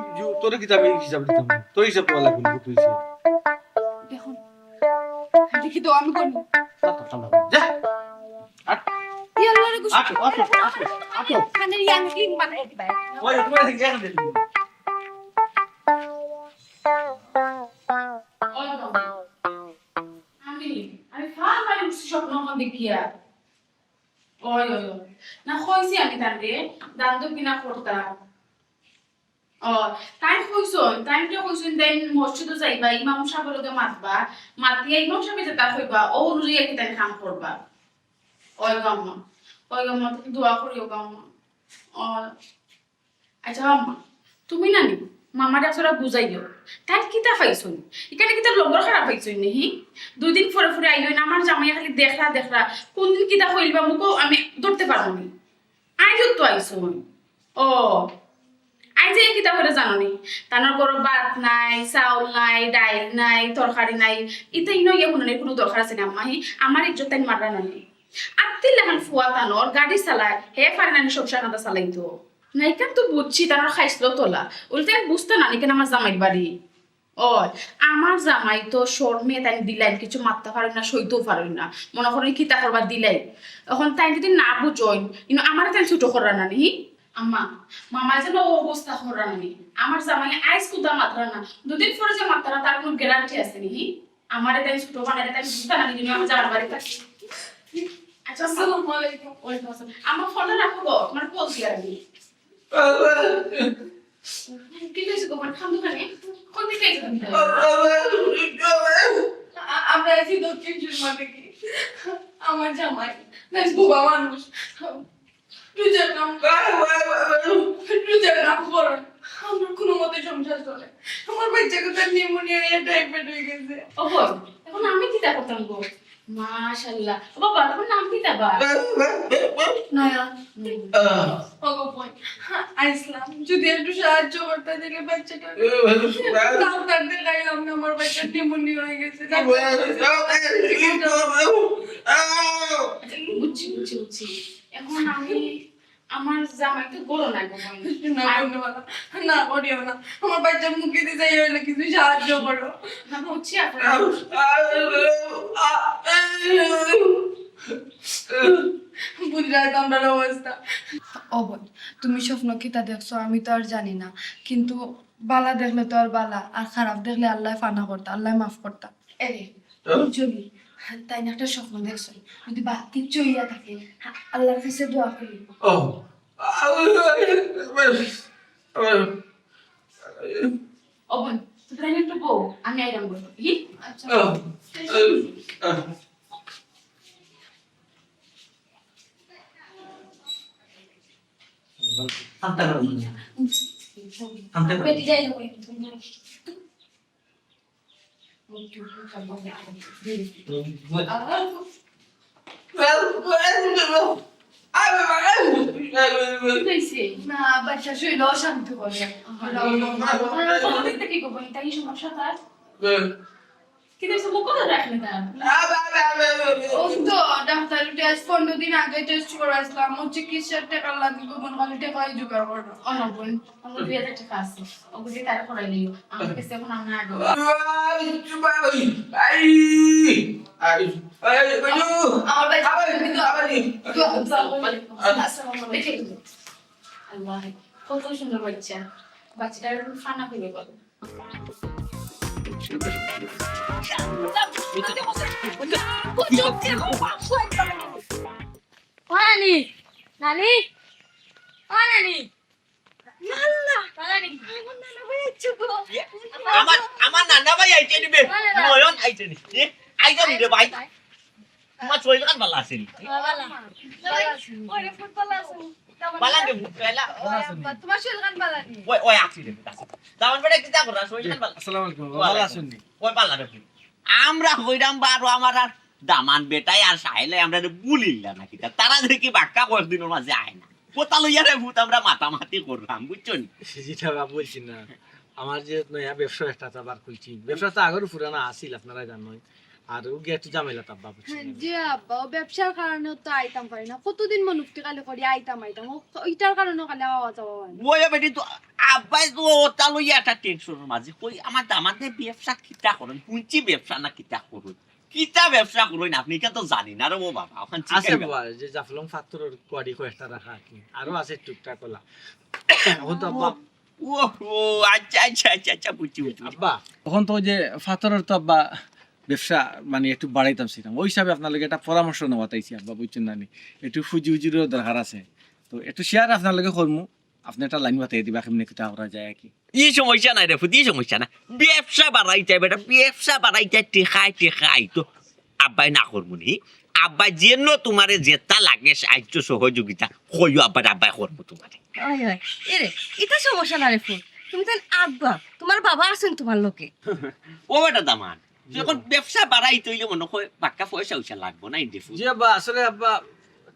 তোর কিতাব হিসাব দিতাম তোর হিসাব তো লাগবে তুই দেখো দেখি তো আমি কোন যা ইয়াল্লা রে গুছ আসো আসো আসো আসো খানের ইয়াং ক্লিন বানাই দিবা ওই তোমার থেকে যা দে আমি ফাল মানে স্বপ্ন হন দেখিয়া ওই ওই ওই। না কইছি আমি তারে দান তো কিনা করতাম ও তাই কইছন তাই কি কইছন তাই মসজিদে যাইবা ইমাম সাহেবকে মাতবা মাতিয়া ইমাম সাহেব যেটা কইবা ও অনুযায়ী কি তাই কাম করবা ওই গাম্মা দোয়া করিও গাম্মা ও আচ্ছা আম্মা তুমি না নি মামাটা আসলে বুঝাই দিও তাই কিতা পাইছুন এখানে কিতা লগর খারাপ পাইছুন নি 2 দিন পরে পরে আইলো না আমার জামাই খালি দেখরা কোন দিন কিতা হইলবা মুকো আমি ধরতে পারবো নি আইজো তো আইছুন ও আইজে কিতা করে জানো নি তানোর গরো ভাত নাই চাউল নাই ডাইল নাই তরকারি নাই ইতা ইনো ইয়ে কোনো দরকার আছে না আম্মাহি আমার ইজ্জত তাই মাররা নানি আত্তি লাগান ফুয়া তানোর গাড়ি চালায় হে পারে নানি সংসার কাঁদা চালাইতো নাইকান তো বুঝছি তানোর খাইছিল তোলা উল্টে বুঝতে না কেন আমার জামাইর বাড়ি ও আমার জামাই তো শর্মে তাই দিলাই কিছু মারতে পারেন না সইতেও পারেন না মনে করেন কিতা করবার দিলাই এখন তাই যদি না বুঝইন কিন্তু আমার তাই ছোট করা নানি আম্মা মামা যেন অবস্থা করা নানি আমার জামাই আইস কুদা মাত্রা না 2 দিন পরে যে মাত্রা তার কোনো গ্যারান্টি আছে নি আমার তাই ছোট বানালে তাই বুঝতে না কিন্তু আমার জামার বাড়ি থাকি আচ্ছা আসসালামু আলাইকুম ওয়ালাইকুম আসসালাম আমার ফোনটা রাখো গো তোমার কল দিয়া আমি কি কইছো গো খাম দোকানে কোন দিকে যাবেন আমরা আছি দক্ষিণ সুরমা থেকে। আমার জামাই বেশ বোবা মানুষ। রোজার নাম রোজার নাম করুন আমার কোনো মতে সংসার চলে আমার বাচ্চাকে তার নিউমোনিয়া টাইফয়েড হয়ে গেছে এখন আমি কি তা করতাম গো মাশাআল্লাহ বাবা তোমার নাম কি তা বা নয়া ওগো বই আইসলাম যদি একটু সাহায্য করতে দিলে বাচ্চাটা ডাক্তার দেখাই আমি আমার বাচ্চার নিউমোনিয়া হয়ে গেছে বুঝছি বুঝছি বুঝছি এখন আমি আমার জামাইকে গরো না গো না করিও না আমার বাচ্চার মুখে দিয়ে যাই হইলে কিছু সাহায্য করো না বুঝছি আপনার বুঝলাই তো আমার অবস্থা ও বোন তুমি স্বপ্ন কিতা দেখছো আমি তো আর জানি না কিন্তু বালা দেখলে তো আর বালা আর খারাপ দেখলে আল্লাহ ফানা করতা আল্লাহ মাফ করতা এই যদি তাই না একটা স্বপ্ন দেখছো যদি বাকি চইয়া থাকে আল্লাহর কাছে দোয়া করি ও বোন তুই একটু বউ আমি আইরাম বলবো কি আচ্ছা বেটি যাই না না বাচ্চা শরীর অশান্ত করে কি করবো তাই সমস্যা তার কি দেখছো মুখ কথা রাখলে না ও তো ডাক্তার টেস্ট 15 দিন আগে টেস্ট করাইছিলাম ও চিকিৎসার টাকা লাগবে বোন খালি টাকাই জোগাড় করো অনবন আমার 2000 টাকা আছে ওগুলি তারা করাই নিও আমার কাছে এখন আমি আগে আমার ভাই আল্লাহ কত সুন্দর বাচ্চা বাচ্চাটা ফানা হয়ে গেল ও নানি নানি ও নানি আমার নানা ভাই আইছে নিবে নয়ন আইছে নি আইছে নি রে ভাই তোমার শরীর কান ভালো আছে নি বালা কে বুকাইলা তোমার শরীর কান বালা নি ওই আছি রে দামান বেটা কি তা করা শরীর কান ভালো আসসালামু আলাইকুম ভালো আছেন নি ওই পাল্লা রে আমরা কইরাম বারো আমার আর দামান বেটাই আর সাইলে আমরা বুলিল্লা নাকি তারা দেখি বাক্কা কয়েকদিনের মাঝে আয় না কোথা লইয়া রে ভূত আমরা মাতামাতি করলাম বুঝছো নি যেটা বলছি না আমার যে নয়া ব্যবসা একটা আবার খুলছি ব্যবসা তো আগের পুরানা আসিল আপনারা জানেন আর ওকে একটু ঝামেলা তাব্বা বুঝছেন জি আব্বা ও ব্যবসার কারণে তো আইতাম পারি না কতদিন মুক্তি কালে করি আইতাম ও ইটার কারণে কালে আওয়া যাওয়া হয় না ওই বেটি তো আব্বাই তো ওটা লইয়া একটা টেনশনের মাঝে কই আমার দামাতে ব্যবসা কিতা করেন পুঁজি ব্যবসা না কিতা করুন কিতা ব্যবসা করুন আপনি কেন তো জানি না রে ও বাবা ওখান আছে বাবা যে জাফলং ফাত্তরের কোয়াডি কয়েকটা রাখা কি আরো আছে টুকটাক কলা এখন তো আব্বা ও আচ্ছা আচ্ছা আচ্ছা আচ্ছা বুঝছি বুঝছি আব্বা তখন তো ওই যে ফাতরের তো আব্বা ব্যবসা মানে একটু বাড়াইতাম সেরকম ওই হিসাবে আপনার লগে একটা পরামর্শ নেওয়া তাইছি আব্বা বুঝছেন না নি একটু ফুজি উজিরও দরকার আছে তো একটু শেয়ার আপনার লগে করমু আপনি একটা লাইন বাতাই দিবা কেমনি কিতা করা যায় আর কি ই সমস্যা নাই রে ফুটি সমস্যা না ব্যবসা বাড়াইতে বেটা ব্যবসা বাড়াইতে টেকাই তো আব্বাই না করবো নি আব্বাই যেন তোমারে যেটা লাগে সাহায্য সহযোগিতা কইও আব্বাই করবো তোমারে ওই ওই এরে এটা সমস্যা না রে ফুল তুমি তো আব্বা তোমার বাবা আছেন তোমার লোকে ও বেটা দামান যখন ব্যবসা বাড়াইতে হইলে মনে হয় বাক্কা পয়সা উইসা লাগবো না ইন্ডিফু যে আব্বা আসলে আব্বা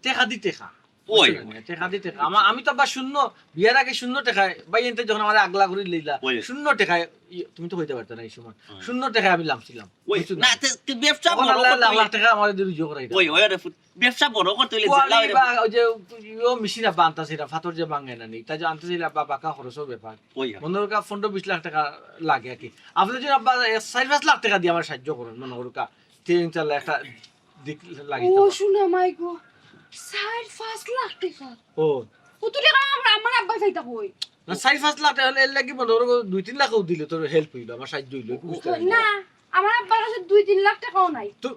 টেকা দি টেকা ওই টেকা দি টেকা আমি তো আব্বা শূন্য বিয়ার আগে শূন্য টেকায় ভাই এনতে যখন আমার আগলা করে লইলা ওই। শূন্য টেকায় তুমি তো হইতে পারতো না এই সময় শূন্য টেকায় আমি লামছিলাম ওই না ব্যবসা তখন বড় আল্লাহ করতে লাখ হইলে- লাখ টাকা আমার দিয়ে রুজু করাই ওই ওই রে ফুট ব্যবসা বড় করতে হইলে কোয়ালি জেলা বা ওই যে ও মেশিন আব্বা আনতাছিল ফাতর যে ভাঙে না নি তাই যে আনতাছিল আব্বা বাঁকা খরচের ব্যাপার ওই মনে করুকা 15-20 লাখ টাকা লাগে আর কি আপনি যদি আব্বা 4-5 লাখ টাকা দিয়ে আমার সাহায্য করেন মনে করুকা 3-4 লাখ একটা দিক লাগে ও শুনো মাই গো 4-5 লাখ টাকা ও কতলে আমার আব্বা চাইতা কই না 4-5 লাখ টাকা হলে এর লাগি মনে করো 2-3 লাখও দিলে তোর হেল্প হইলো আমার সাহায্য হইলো বুঝতে পারলি না আমার আব্বার কাছে 2-3 লাখ টাকাও নাই তো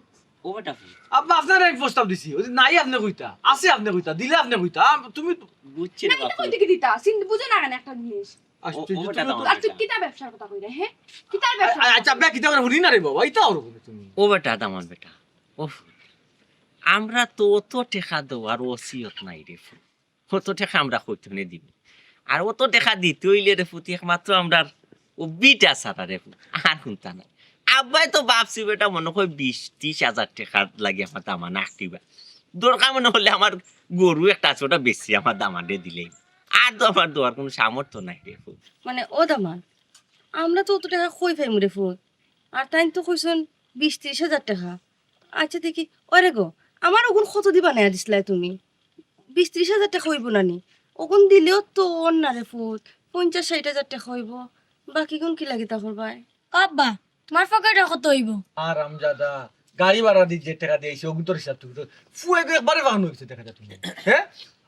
ও বেটা ফুট আব্বা আপনার এক প্রস্তাব দিছি ওই যে নাই আপনি কইতা আছে আপনি কইতা দিলে আপনি কইতা তুমি বুঝছি না রে এটা বাপু কই থেকে দিতা সিন্ধু বুঝো না কেন একটা জিনিস আশ্চর্য ও তুমি বেটা তো- দাও। আর তুই কিতা ব্যবসার কথা কই রে হ্যাঁ কিতার ব্যবসা আচ্ছা আব্বা কিতা করে শুনি না রে বাবা এটা ওর বলে তুমি ও বেটা দামান বেটা ও আমরা তো অত টেকা দেওয়ার ওসিয়ত নাই রে ফুট অত টাকা আমরা কইতনে দিব আর অত টাকা দিতে হইলে রে ফুটি একমাত্র আমরা ও বিটা সারা রে আর শুনতা না আব্বাই তো ভাবছি বেটা মনে হয় 20-30 হাজার টাকা লাগে আমার দামা নাকটিবা দরকার মনে হলে আমার গরু একটা ছোটা বেশি আমার দামানে দিলেই আর তো আমার দেওয়ার কোনো সামর্থ্য নাই রে ফুট মানে ও দামান আমরা তো অত টাকা কই পাইম রে ফুট আর তাই তো কইছেন 20-30 হাজার টাকা আচ্ছা দেখি ওরে গো আমার ওগুন কত দিবা না দিসলাই তুমি 20-30 হাজার টাকা হইব নানি ওগুন দিলেও তো অন না রে ফুট 50-60 হাজার টাকা হইব বাকি কোন কি লাগি তা করবাই আব্বা তোমার পকেটে কত হইব আর আমজাদা গাড়ি ভাড়া দিয়ে যে টাকা দিয়েছি ওগুন তোর হিসাব তুমি তো ফুয়ে গিয়ে একবারে বাগানো হয়েছে টাকা তুমি হ্যাঁ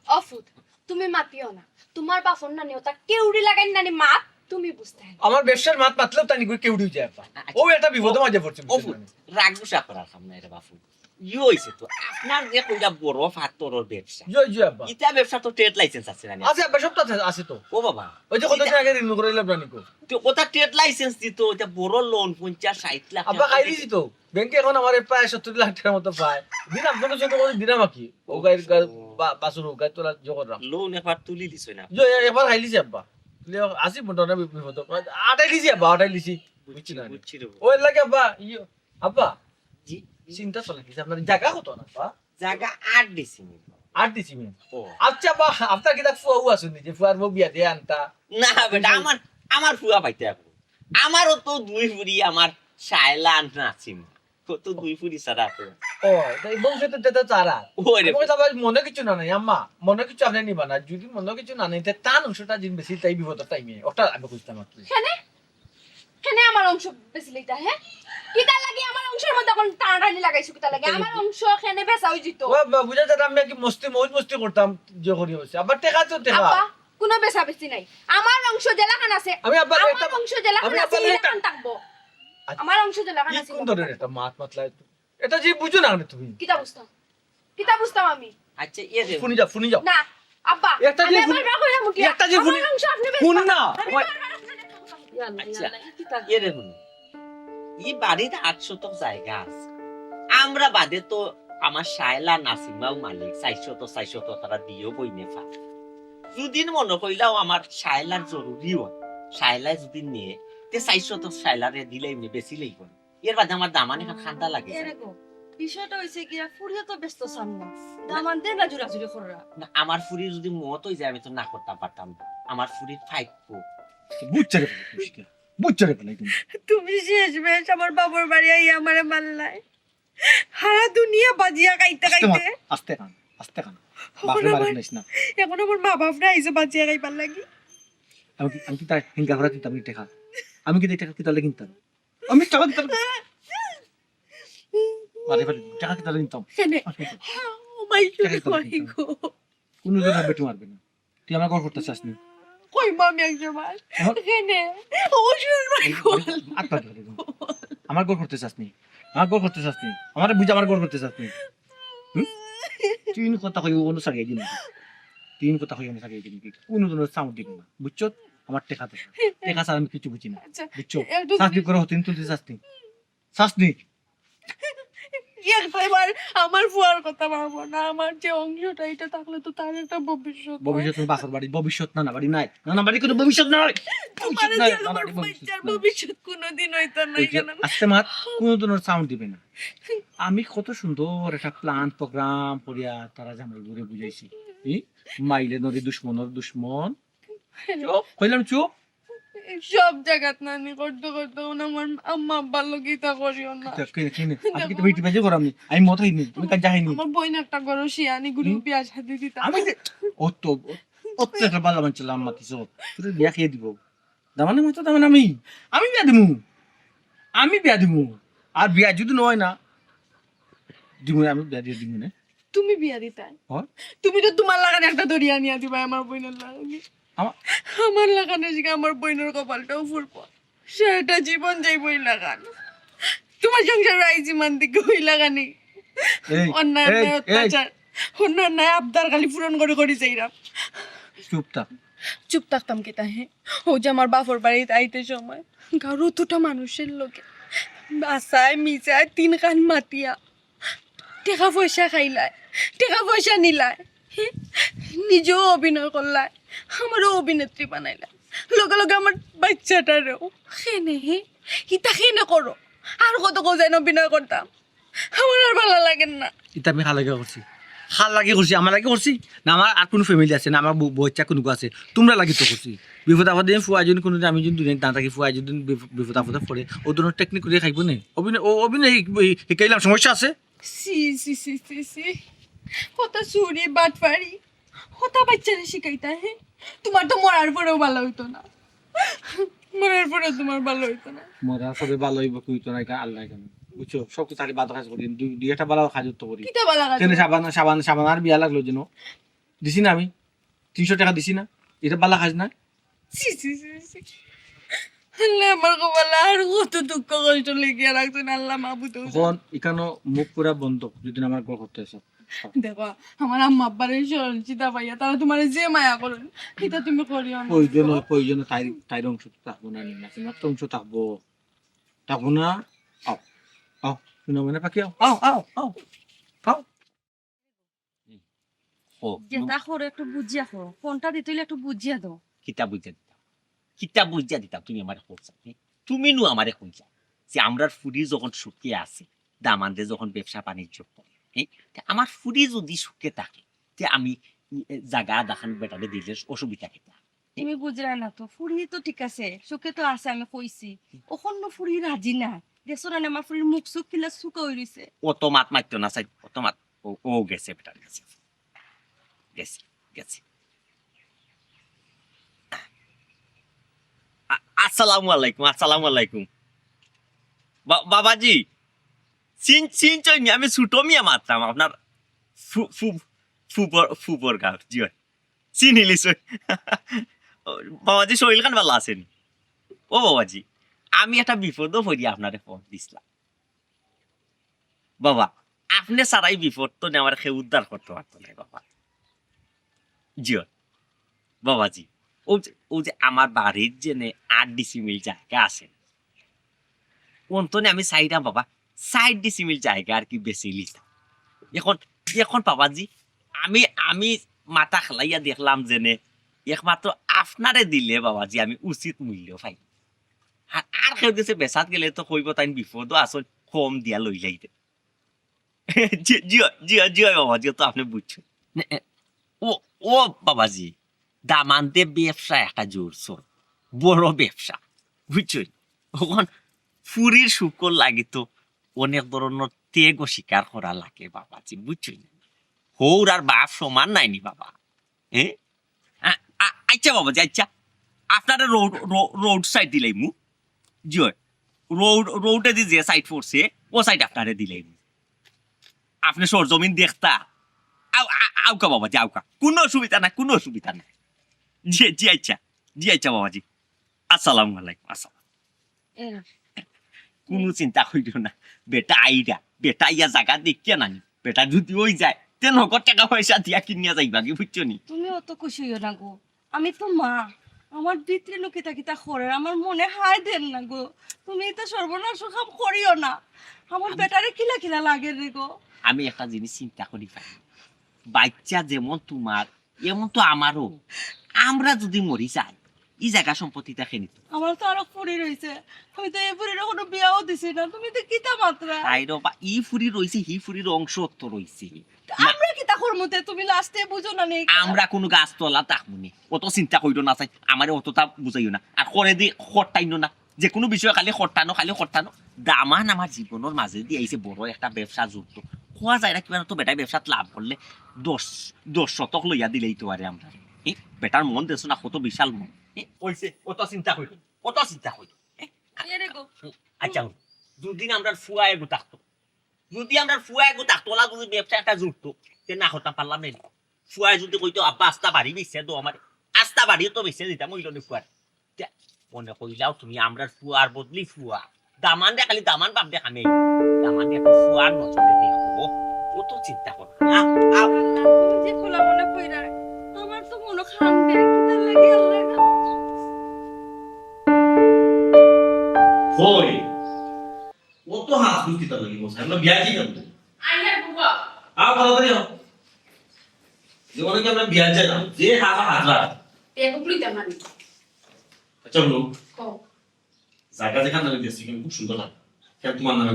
অফুত তুমি মাতিও না তোমার বাফর নানি ওটা কেউড়ি লাগাই নানি মাত তুমি বুঝতে হবে আমার ব্যবসার মাত মাতলেও তাই নিগুলো কেউ যায় ও এটা বিপদে মাঝে পড়ছে ও ফুট রাগ গুসা করার সামনে রে বাপু ই হইছে তো আপনার যে কইটা বড় ফাত্তরের ব্যবসা জয় জয় আব্বা ইটা ব্যবসা তো ট্রেড লাইসেন্স আছে না আছে আব্বা সব তো আছে তো ও বাবা ওই যে কতদিন আগে রিনিউ করে নিলাম রানিকো তো ওটা ট্রেড লাইসেন্স দিত ওটা বড় লোন 50-60 লাখ আব্বা খাই দিছি তো ব্যাংকে এখন আমার প্রায় 70 লাখ টাকার মতো পায় দিন আপনাদের সঙ্গে করে দিলাম কি ও গাড়ির বাসুর গাড়ি তোলা জগৎ লোন একবার তুলি দিছ না জয় এবার খাই দিছি আব্বা আসি মোটামুটি বিপদ আটাই দিছি আব্বা আটাই দিছি বুঝছি না বুঝছি রে ওই লাগে আব্বা আব্বা জি চিন্তা চলে গেছে আপনার জায়গা কত না আব্বা জায়গা 8 দিছি 8 দিছি মিনিট ও আচ্ছা আব্বা আপনার কিতা ফুয়াও আসুন যে ফুয়ার বউ বিয়া দিয়ে আনতা না বেটা আমার ফুয়া পাইতে আপু আমারও তো দুই ফুরি আমার শায়লা নাচিম তো দুই ফুরি সারা তো ও এই বংশে তো তেতা চারা ওই রে আমি তো আবার মনে কিছু না নাই আম্মা মনে কিছু আপনি নিবা না যদি মনে কিছু না নিতে তান অংশটা জিন বেশি তাই বিপদের টাইমে ওটা আমি খুঁজতাম আর কি হেনে হেনে আমার অংশ বেশি লইতা হ্যাঁ কিতা লাগে আমার অংশের মধ্যে কোন টানাটানি লাগাইছো কিতা লাগে আমার অংশ হেনে বেচা হই জিতো ও বুঝা যেত আমি কি মস্তি মৌজ মস্তি করতাম যে করি হচ্ছে আবার টেকা তো টেকা আব্বা কোনো বেচা বেশি নাই আমার অংশ জেলাখান আছে আমি আব্বা আমার অংশ জেলাখান আমি আছে আব্বা জেলাখান থাকবো আমার অংশ জেলাখান আছে কোন ধরনের একটা মাত মাতলা এটা যে বুঝো না তুমি কিতা বুঝতাম আমি আচ্ছা এ রে ফুনি যাও না আব্বা একটা যে আমি বারবার কইরা মুটি একটা যে আমার অংশ আপনি বেচবা ফুন না আচ্ছা এ রে হুন ই বাড়িতে 800 জায়গা আছে আমরা বাদে তো আমার শায়লা নাসিমাও মালিক 400 তারা দিও বইনে ফা যদি মনে কইলাও আমার শায়লার জরুরি হয় শায়লা যদি নিয়ে তে 400 শায়লারে দিলে এমনি বেশি লইব এর বাদে আমার দামানে খান্তা লাগে এরে গো বিষয়টা হইছে কি ফুরিয়া তো ব্যস্ত সামনা দামান দে না জুরাজুরি কররা না আমার ফুরি যদি মত হই যায় আমি তো না করতে পারতাম না। আমার ফুরি ফাইটবো বুঝছে রে বুঝছে রে তুমি তুমি শেষ বেশ আমার বাবার বাড়ি আই আমারে মারলাই সারা দুনিয়া বাজিয়া খাইতে খাইতে আস্তে কান বাপরে মারিস নাইস না এখন আমার মা বাপরা আইছে বাজিয়া খাইবার লাগি আমি কি তাই হিঙ্গা ভরা দিতাম টাকা আমি কি টাকা কিতালে কিনতাম আমি টাকা দিতাম মারে ফেলে টাকা কিতালে কিনতাম ও মাই গো কোন দিন বেটি মারবে না তুই আমার ঘর করতে চাস নি কই মামি একবার এখানে ও শুন মাই গো আমার ঘর করতে চাস নি আমার ঘর করতে চাস নি আমার বুঝ আমার ঘর করতে চাস নি তিন কথা কই অনু সারিয়ে দিন তিন কথা কই আমি সারিয়ে দিন কোন দিন সাউন্ড দিব না বুঝছো আমার টাকা ছাড়া আমি কিছু বুঝি না বুঝছো শাস্তি করে হতেন তুলতে শাস্তি শাস্তি একবার আমার ফুয়ার কথা ভাবো না আমার যে অংশটা এটা থাকলে তো তার একটা ভবিষ্যৎ ভবিষ্যৎ বাসার বাড়ি ভবিষ্যৎ না বাড়ি নাই না বাড়ি কোনো ভবিষ্যৎ নাই ভবিষ্যৎ কোনোদিন হইতো না কেন আস্তে মাত কোনো ধরনের সাউন্ড দিবে না আমি কত সুন্দর একটা প্ল্যান প্রোগ্রাম করিয়া তারা জামাই ঘুরে বুঝাইছি মাইলে নদী দুশ্মনের দুশ্মন চুপ কইলাম চুপ সব জায়গাত নানি করতে করতে আমার আম্মা আব্বার লগেই তা করিও না আমি কি বেটি বাজে করাম আমি মত হইনি আমি কাজ যাইনি আমার বইন একটা গরো শিয়ানি গুরু বিয়া শাদি দিতা আমি ও তো একটা বালা বানছিলাম মাতি সব তুই বিয়া খেয়ে দিব দামানে মতো দামান আমি বিয়া দিমু আর বিয়া যদি নয় না দিমু আমি বিয়া দিয়ে দিমু না তুমি বিয়া দিতা হয় তুমি তো তোমার লাগানে একটা দরিয়া নিয়া দিবা আমার বইনের লাগে আমার লাগানে জিগা আমার বইনের কপালটাও ফুরব সেটা জীবন যাইবই লাগান তোমার সংসার রাইজি মান দিকে হই লাগানি অন্যায় অত্যাচার অন্যায় আবদার খালি পূরণ করে যাইরাম চুপ থাকতাম কে তাহে ও যে আমার বাপর বাড়িতে আইতে সময় গারো দুটা মানুষের লোকে বাসায় মিশায় 3 কান মাতিয়া টাকা পয়সা খাইলায় টাকা পয়সা নিলায় নিজেও অভিনয় করলা আমারও অভিনেত্রী বানাইলা লগে লগে আমার বাচ্চাটারেও খেনে ইতা খেনে করো আর কত কোজাইন অভিনয় করতাম আমার আর ভালো লাগে না। এটা আমি খাল লাগে করছি খাল লাগে করছি আমার লাগে করছি না আমার আর কোনো ফ্যামিলি আছে না আমার বচ্চা কোনো আছে তোমরা লাগি তো করছি বিপদ আপদে ফুয়া যদি কোনো আমি যদি দুদিন না থাকি ফুয়া যদি বিপদ আপদে পড়ে ও ধরনের টেকনিক করে খাইব না অভিনয় অভিনয় শিকাইলাম সমস্যা আছে সি সি সি সি সি কত চুরি বাটফারি কত বাচ্চারে শিখাইতা তোমার তো মরার পরেও ভালো হইতো না মরার পরেও তোমার ভালো হইতো না মরা সবে ভালো হইব কইতো না এটা আল্লাহ কেন বুঝছো সব কিছু তাকে বাদ কাজ করি দুই একটা ভালো কাজ তো করি কিতা ভালো লাগে কেন সাবান আর বিয়া লাগলো যেন দিছি না আমি 300 টাকা দিছি না এটা ভালো কাজ না সি সি সি সি আল্লাহ আমার কপালে আর কত দুঃখ কষ্ট লেগে রাখছেন আল্লাহ মাহবুদ এখন এখানে মুখ পুরা বন্ধ যদি আমার ঘর করতে আসো দেখো আমার আম্মা আব্বারে চিতা পাইয়া তারা তোমার যে মায়া করেন এটা তুমি করিও না প্রয়োজন তাই অংশ থাকবো না তোমার তো অংশ থাকবো না আও আও শুনো মানে পাখি আও আও আও আও ও যেটা করো একটু বুঝিয়া করো কোনটা দিতে হইলে একটু বুঝিয়া দাও কিতাব বুঝিয়া দিতাম তুমি আমার করছা তুমি নু আমারে কইছা যে আমরার ফুডি যখন সুখে আছে দামানদের যখন ব্যবসা বাণিজ্য করে আমার ফুডি যদি সুখে থাকে যে আমি জায়গা দেখান বেটারে দিলে অসুবিধা কেটা তুমি বুঝলাই না তো ফুরি তো ঠিক আছে সুখে তো আছে আমি কইছি ওখন ফুরি রাজি না দেশো না আমার ফুরির মুখ সুখ কিলা সুখ হই রইছে অত মাত মারতো না চাই অত মাত ও গেছে বেটার গেছে গেছে গেছে আসসালামু আলাইকুম বাবাজি চিন চইনি আমি ছোট মিয়া মারতাম আপনার ফুপর গাঁও জি চিনিলি বাবাজি শরীর খান ভালো আছেন ও বাবাজি আমি একটা বিপদও পড়ি আপনারে ফোন দিছিলাম বাবা আপনি সারাই বিপদ তো আমার খেয়ে উদ্ধার করতে পারতো না বাবা জি বাবাজি ও যে আমার বাড়ির জেনে 8 ডিসিমিল জায়গা আছে অন্তনে আমি চাইলাম বাবা 60 ডিসিমিল জায়গা আর কি বেশি লিতাম এখন বাবাজি আমি মাথা খেলাইয়া দেখলাম জেনে একমাত্র আপনারে দিলে বাবাজি আমি উচিত মূল্য পাই আর কেউ গেছে বেসাত গেলে তো কইব তাই বিপদও আসল কম দিয়া লই লাইতে জি বাবাজি তো আপনি বুঝছেন ও বাবাজি দামানতে ব্যবসা একটা জোরসোর বড় ব্যবসা বুঝছেন ওখান ফুরির শুকর লাগে তো অনেক ধরনের ত্যাগ স্বীকার করা লাগে বাবাজি বুঝছেন হৌর আর বাপ সমান নাইনি বাবা হ্যাঁ আচ্ছা বাবাজি আচ্ছা আপনারা রোড সাইড দিলাই মু জি রোডে যে সাইড পড়ছে ও সাইড আপনারা দিলাই মু আপনি সরজমিন দেখতা আউকা বাবাজি আউকা কোনো অসুবিধা নাই জি আচ্ছা বাবাজি আসসালামু আলাইকুম আসসালাম কোনো চিন্তা করিও না বেটা আইয়া জায়গা দেখিয়া নানি বেটা যদি ওই যায় তে নগদ টাকা পয়সা দিয়া কিনিয়া যাইবা কি বুঝছো নি তুমি অত খুশি হইও না গো আমি তো মা আমার ভিতরে লোকিতা কিতা করে আমার মনে হায় দেন না গো তুমি তো সর্বনাশ কাম করিও না আমার বেটারে কিলা কিলা লাগে রে গো আমি একটা জিনিস চিন্তা করি পাই বাচ্চা যেমন তোমার এমন তো আমারও আমরা যদি মরি যাই এই জায়গা সম্পত্তিটা খেয়ে নিত আমার তো আরো ফুরি রইছে আমি তো এই ফুরির কোনো বিয়াও দিছি না তুমি তো কিতা মাত্রা তাই বা ই ফুরি রইছে হি ফুরির অংশ তো রইছে আমরা কিতা করমুতে তুমি লাস্টে বুঝো না নি আমরা কোনো গাছতলা তাকমুনি অত চিন্তা কইরো না চাই আমারে অতটা বুঝাইও না আর করে দি খরটাইনো না যে কোনো বিষয়ে খালি খরটানো দামান আমার জীবনের মাঝে দিয়ে আইছে বড় একটা ব্যবসা যুক্ত কোয়া যায় না কিবা তো বেটাই ব্যবসাত লাভ করলে 10 শতক লইয়া দিলেই তো আরে আমরা বেটার মন দেছো না কত বিশাল মন কইছে অত চিন্তা কইরো এরে গো আচ্ছা যদি আমরা ফুয়া এগো থাকতো ওলা যদি ব্যবসা একটা জুড়তো তে না হতাম পারলাম না ফুয়া যদি কইতো আব্বা আস্তা বাড়ি বেছে দো আমার আস্তা বাড়িও তো বেছে দিতাম ওই জন্য ফুয়ার মনে কইলাও তুমি আমরা ফুয়ার বদলি ফুয়া দামান দে খালি দামান বাপ দে খামে দামান দে ফুয়ার নজরে দেখো ও তো চিন্তা করো তুমি যে খোলা মনে কইরা আমার তো মনে খান দে কিতা লাগে আল্লাহ হই ও তো হাত দুটি তা লাগি বসে আমরা বিয়া কি করব আইয়ার বুবা আও তাড়াতাড়ি আও যেমন কি আমরা বিয়া চাইলাম যে হাজার এক লইতাম না আমি। আচ্ছা বলো কও জায়গা যেখানে নামে দিয়েছি কিন্তু খুব সুন্দর লাগে কেন তোমার নামে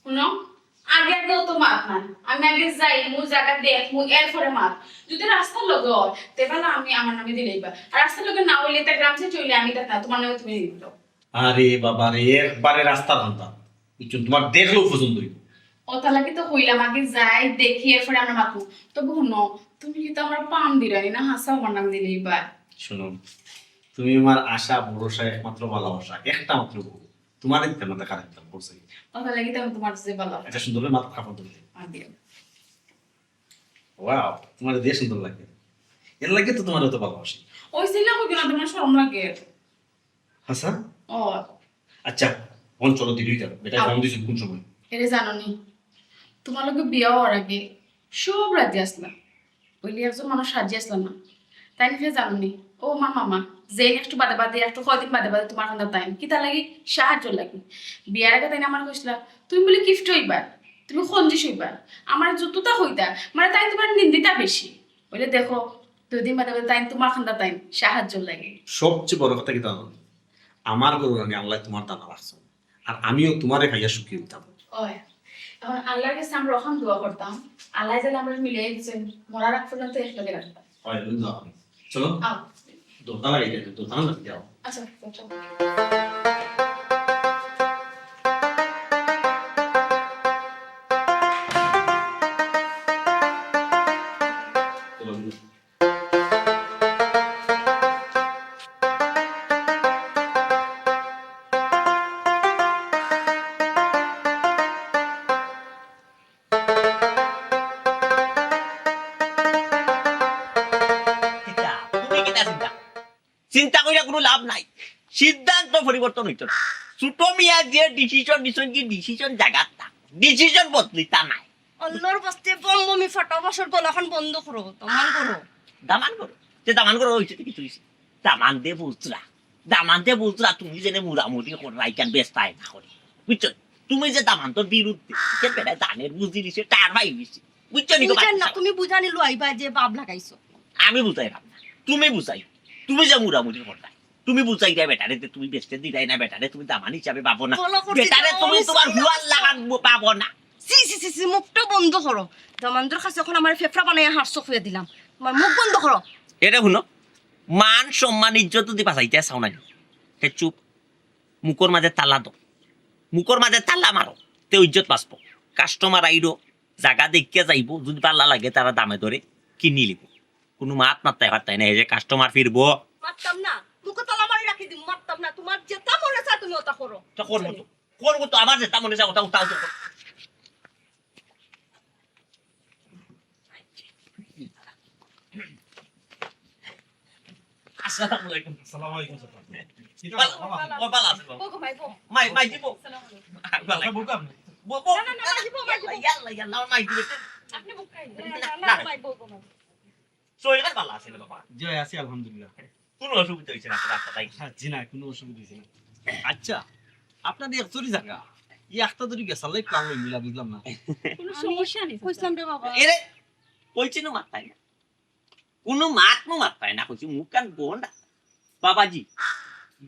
শুনো আগে আগে তো মাত না আমি আগে যাই মু জায়গা দেখ মু এরপরে মাত যদি রাস্তার লগে হয় তেবেলা আমি আমার নামে দিলেইবা আর রাস্তার লগে না হইলে তা গ্রাম থেকে চলে আমি তা না তোমার নামে তুমি দিতে দাও। আরে বাবা রে একবারে রাস্তার হান্তা বুঝছেন তোমার দেখলেও পছন্দ হইব ওটা লাগে তো হইলাম আগে যাই দেখি এরপরে আমরা মাতু তবে শুনো তুমি কিন্তু আমার পাম দিলানি না হাসা আমার নাম দিলেইবা। শোনো তুমি আমার আশা ভরসা একমাত্র ভালোবাসা একটা মাত্র বউ তোমার দিতে না দেখা দিতাম বলছে ওটা লাগে তো আমি তোমার যে ভালো এটা সুন্দর করে মাথা কাপড় দিতে আর দিও ওয়াও তোমার দেশ সুন্দর লাগে এর লাগে তো তোমার এত ভালোবাসি ওই সিলা কই না তোমার শরম লাগে হাসা ও আচ্ছা ফোন চলো দিলই যাবে বেটা ফোন দিছিল কোন সময় এরে জানো নি তোমার লোকে বিয়ে হওয়ার আগে সব রাজি আসলাম ওইলি একজন মানুষ সাজি আসলাম না তাই নিয়ে জানো নি ও আমার মামা যে একটু বাদে বাদে একটু কয়দিন বাদে বাদে তোমার সন্ধ্যা টাইম কি তার লাগি সাহায্য লাগে বিয়ার আগে তাই আমার কইছিলা তুমি বলে গিফট হইবা তুমি খঞ্জিস হইবা আমার যতটা হইতা মানে তাই তোমার নিন্দিতা বেশি বলে দেখো 2 দিন বাদে বাদে তাই তোমার সন্ধ্যা টাইম সাহায্য লাগে। সবচেয়ে বড় কথা কি জানো আমার গরু রানী আল্লাহ তোমার দানা রাখছো আর আমিও তোমারে খাইয়া সুখী হইতাম ওই এখন আল্লাহর কাছে আমরা ওখান দোয়া করতাম আল্লাহ যেন আমরা মিলে দিয়েছেন মরার আগ পর্যন্ত একসাথে রাখতাম। হয় চলো আও দোতলা গাড়ি দোতলা লাগে যাও আচ্ছা চলো। চলো কিতা, তুমি কিতা চিন্তা চিন্তা কইরা কোনো লাভ নাই সিদ্ধান্ত পরিবর্তন হইতো না ছোট মিয়া যে ডিসিশন নিছন কি ডিসিশন জায়গাত না ডিসিশন বদলিতা নাই অল্লর বস্তে বম বমি ফটো বছর গলাখন বন্ধ করো তমান করো দামান করো যে দামান করো হইছে তো কিছু হইছে দামান দে বুঝলা তুমি যেনে মুরামুরি করাই কেন ব্যস্তায় না করি বুঝছো তুমি যে দামান তোর বিরুদ্ধে কে বেটা দানের বুঝি দিছে তার ভাই দিছে বুঝছো নি গো বুঝেন না বাচ্চা? তুমি বুঝানি লইবা যে বাপ লাগাইছো আমি বুঝাই না তুমি বুঝাই তুমি যে মুরামুরি করলাই তুমি বুঝাই দেয় বেটারে যে তুমি বেচতে দিলাই না বেটারে তুমি দামান হিসাবে পাবো না বলো করছি বেটারে তো, তুমি আমি তোমার সব হুয়ার লাগান পাবো না সি সি সি সি মুখটা বন্ধ করো দমানদের কাছে এখন আমার ফেফড়া বানাইয়া হাঁসো খুঁয়ে দিলাম তোমার মুখ বন্ধ করো এটা শুনো মান সম্মান ইজ্জত যদি বাঁচাইতে চাও না হে চুপ মুখর মাঝে তালা দাও মুখর মাঝে তালা মারো তে ইজ্জত বাঁচবো কাস্টমার আইরো জায়গা দেখিয়া যাইব যদি পাল্লা লাগে তারা দামে ধরে কিনি লিব কোনো মাত মাত্তায় পারতাই না এই যে কাস্টমার ফিরবো মারতাম না মুখে তালা মারি রাখি দিম মারতাম না তোমার যেটা মনে চায় তুমি ওটা করো তো করবো তো আমার যেটা মনে চায় ওটা উঠাও তো আসসালামু আলাইকুম আসসালামু আলাইকুম ও ভালো আছে বগো ভাই বগো মাই দিব বুকা না মাই দিব ইয়াল্লা মাই দিব আপনি মুখ খাই না মাই বগো ভাই শরীর ভালো আছে না বাবা জি আছি আলহামদুলিল্লাহ কোনো অসুবিধা হয়েছে না রাস্তাটাই জি না কোনো অসুবিধা হইছে না আচ্ছা আপনাদের একচুরি জায়গা ই একটা যদি গেছালাই প্ল্যান হই মিলা বুঝলাম না কোনো সমস্যা নেই কইলাম রে বাবা এরে কইছি না মারতাই না কোনো মারতাই না কইছি মুখ কান গোন্ডা বাবাজি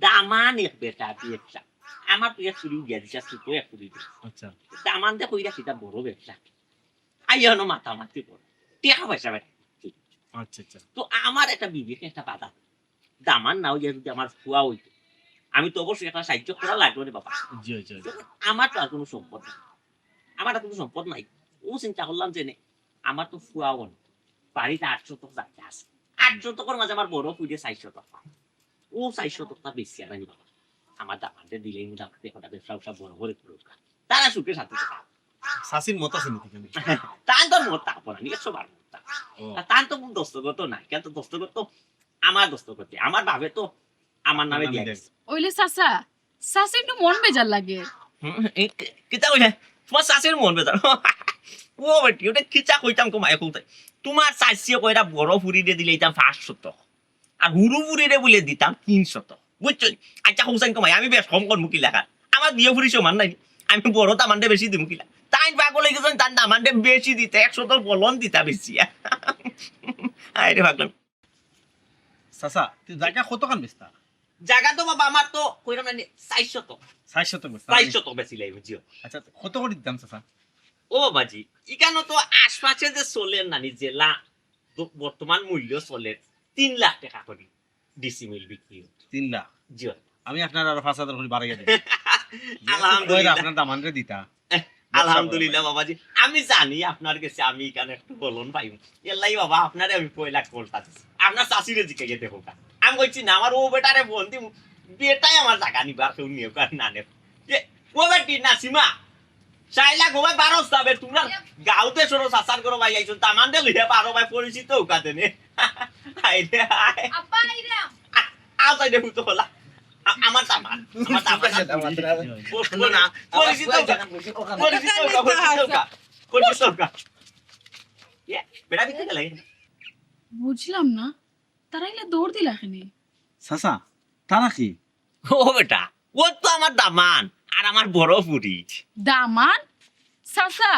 দামান এক বেটা ব্যবসা আমার তো এক শুরু গিয়া দিছা ছোট এক শুরু আচ্ছা দামান দে কইরা সেটা বড় ব্যবসা আইয়ানো মাতামাতি করে টাকা পয়সা বেটা আচ্ছা আচ্ছা তো আমার একটা বিবেক একটা বাধা দামান নাও যদি আমার ফুয়া হইতো আমি তো অবশ্যই একটা সাহায্য করা লাগবে রে বাবা জি জি আমার তো আর কোনো সম্পদ নাই আমার আর কোনো সম্পদ নাই ও চিন্তা করলাম যে আমার তো ফুয়াও না বাড়িতে 800 টাকা যাচ্ছে আছে 800 টাকার মাঝে আমার বড় ফুটে 400 টাকা ও 400 টাকা বেশি আর নাই বাবা আমার দামানতে দিলেই মোটামুটি একটা ব্যবসা বড় করে করুক তারা সুখে সাথে সাসির মত আছে নাকি কেন তান তো মোট তা পড়া নিয়ে সবার মোট তান তো দস্তগত নাই কেন দস্তগত তো আমার দস্তগত আমার ভাবে তো আমার নামে দিয়ে দিছে ওইলে চাচা চাচা একটু মন বেজার লাগে কিতা কইলে তোমার শাশুর মন বেজার ও বেটি ওটা কিচা কইতাম কো মায়ে কইতে তোমার শাশুড়ি কইরা বড় ফুরি দে দিলে দিতাম 500 টাকা আর হুরু ফুরি দে বলে দিতাম 300 টাকা বুঝছো আচ্ছা হোসেন কমাই আমি বেশ কম করব কি লেখা আমার দিয়ে ফুরি সমান নাই আমি বড় দামানতে বেশি দিমু কিলা তাই পাগল হয়ে গেছেন তার দামানতে বেশি দিতে 100 তো বলন দিতা বেশি আরে ভাগলাম চাচা তুই জায়গা কতখান বেচতা জায়গা তো বাবা আমার তো কইরাম না 400 তো 400 বেচতা 400 তো বেশি লাগবে জিও আচ্ছা কত করে দিতাম চাচা ও বাবাজি ইকানো তো আশপাশে যে চলেন নানি জেলা বর্তমান মূল্য চলে 3 লাখ টাকা করে ডিসিমিল বিক্রি 3 লাখ জিও আমি আপনার আরো 5000 করে বাড়াইয়া দিই আলহামদুলিল্লাহ আপনার দামানরে দিতা আলহামদুলিল্লাহ বাবাজি আমি জানি আপনার কাছে আমি এখানে একটু বলন পাই এলাই বাবা আপনারে আমি পয়লা করতা আপনার চাষিরে জিকে গেতে হোক আমি কইছি না আমার ও বেটারে ফোন দি বেটাই আমার জায়গা নিবার কেউ নিয়ে কার না নে ও বেটি না সীমা চাইলা গোবাই 12 যাবে তোমরা গাউতে সরো সাসার করো ভাই আইছো তামান দে লইয়া পারো ভাই পরিচিত উকাতে নে আইরে আই আব্বা আইরা আও তাই দেখু তো হলা আমার তামান পরিচিত বেটা দিতে গেলে বুঝলাম না তারা এলে দৌড় দিলা এখানে চাচা তারা কি ও বেটা ও তো আমার দামান আর আমার বড় পুরি দামান সাসা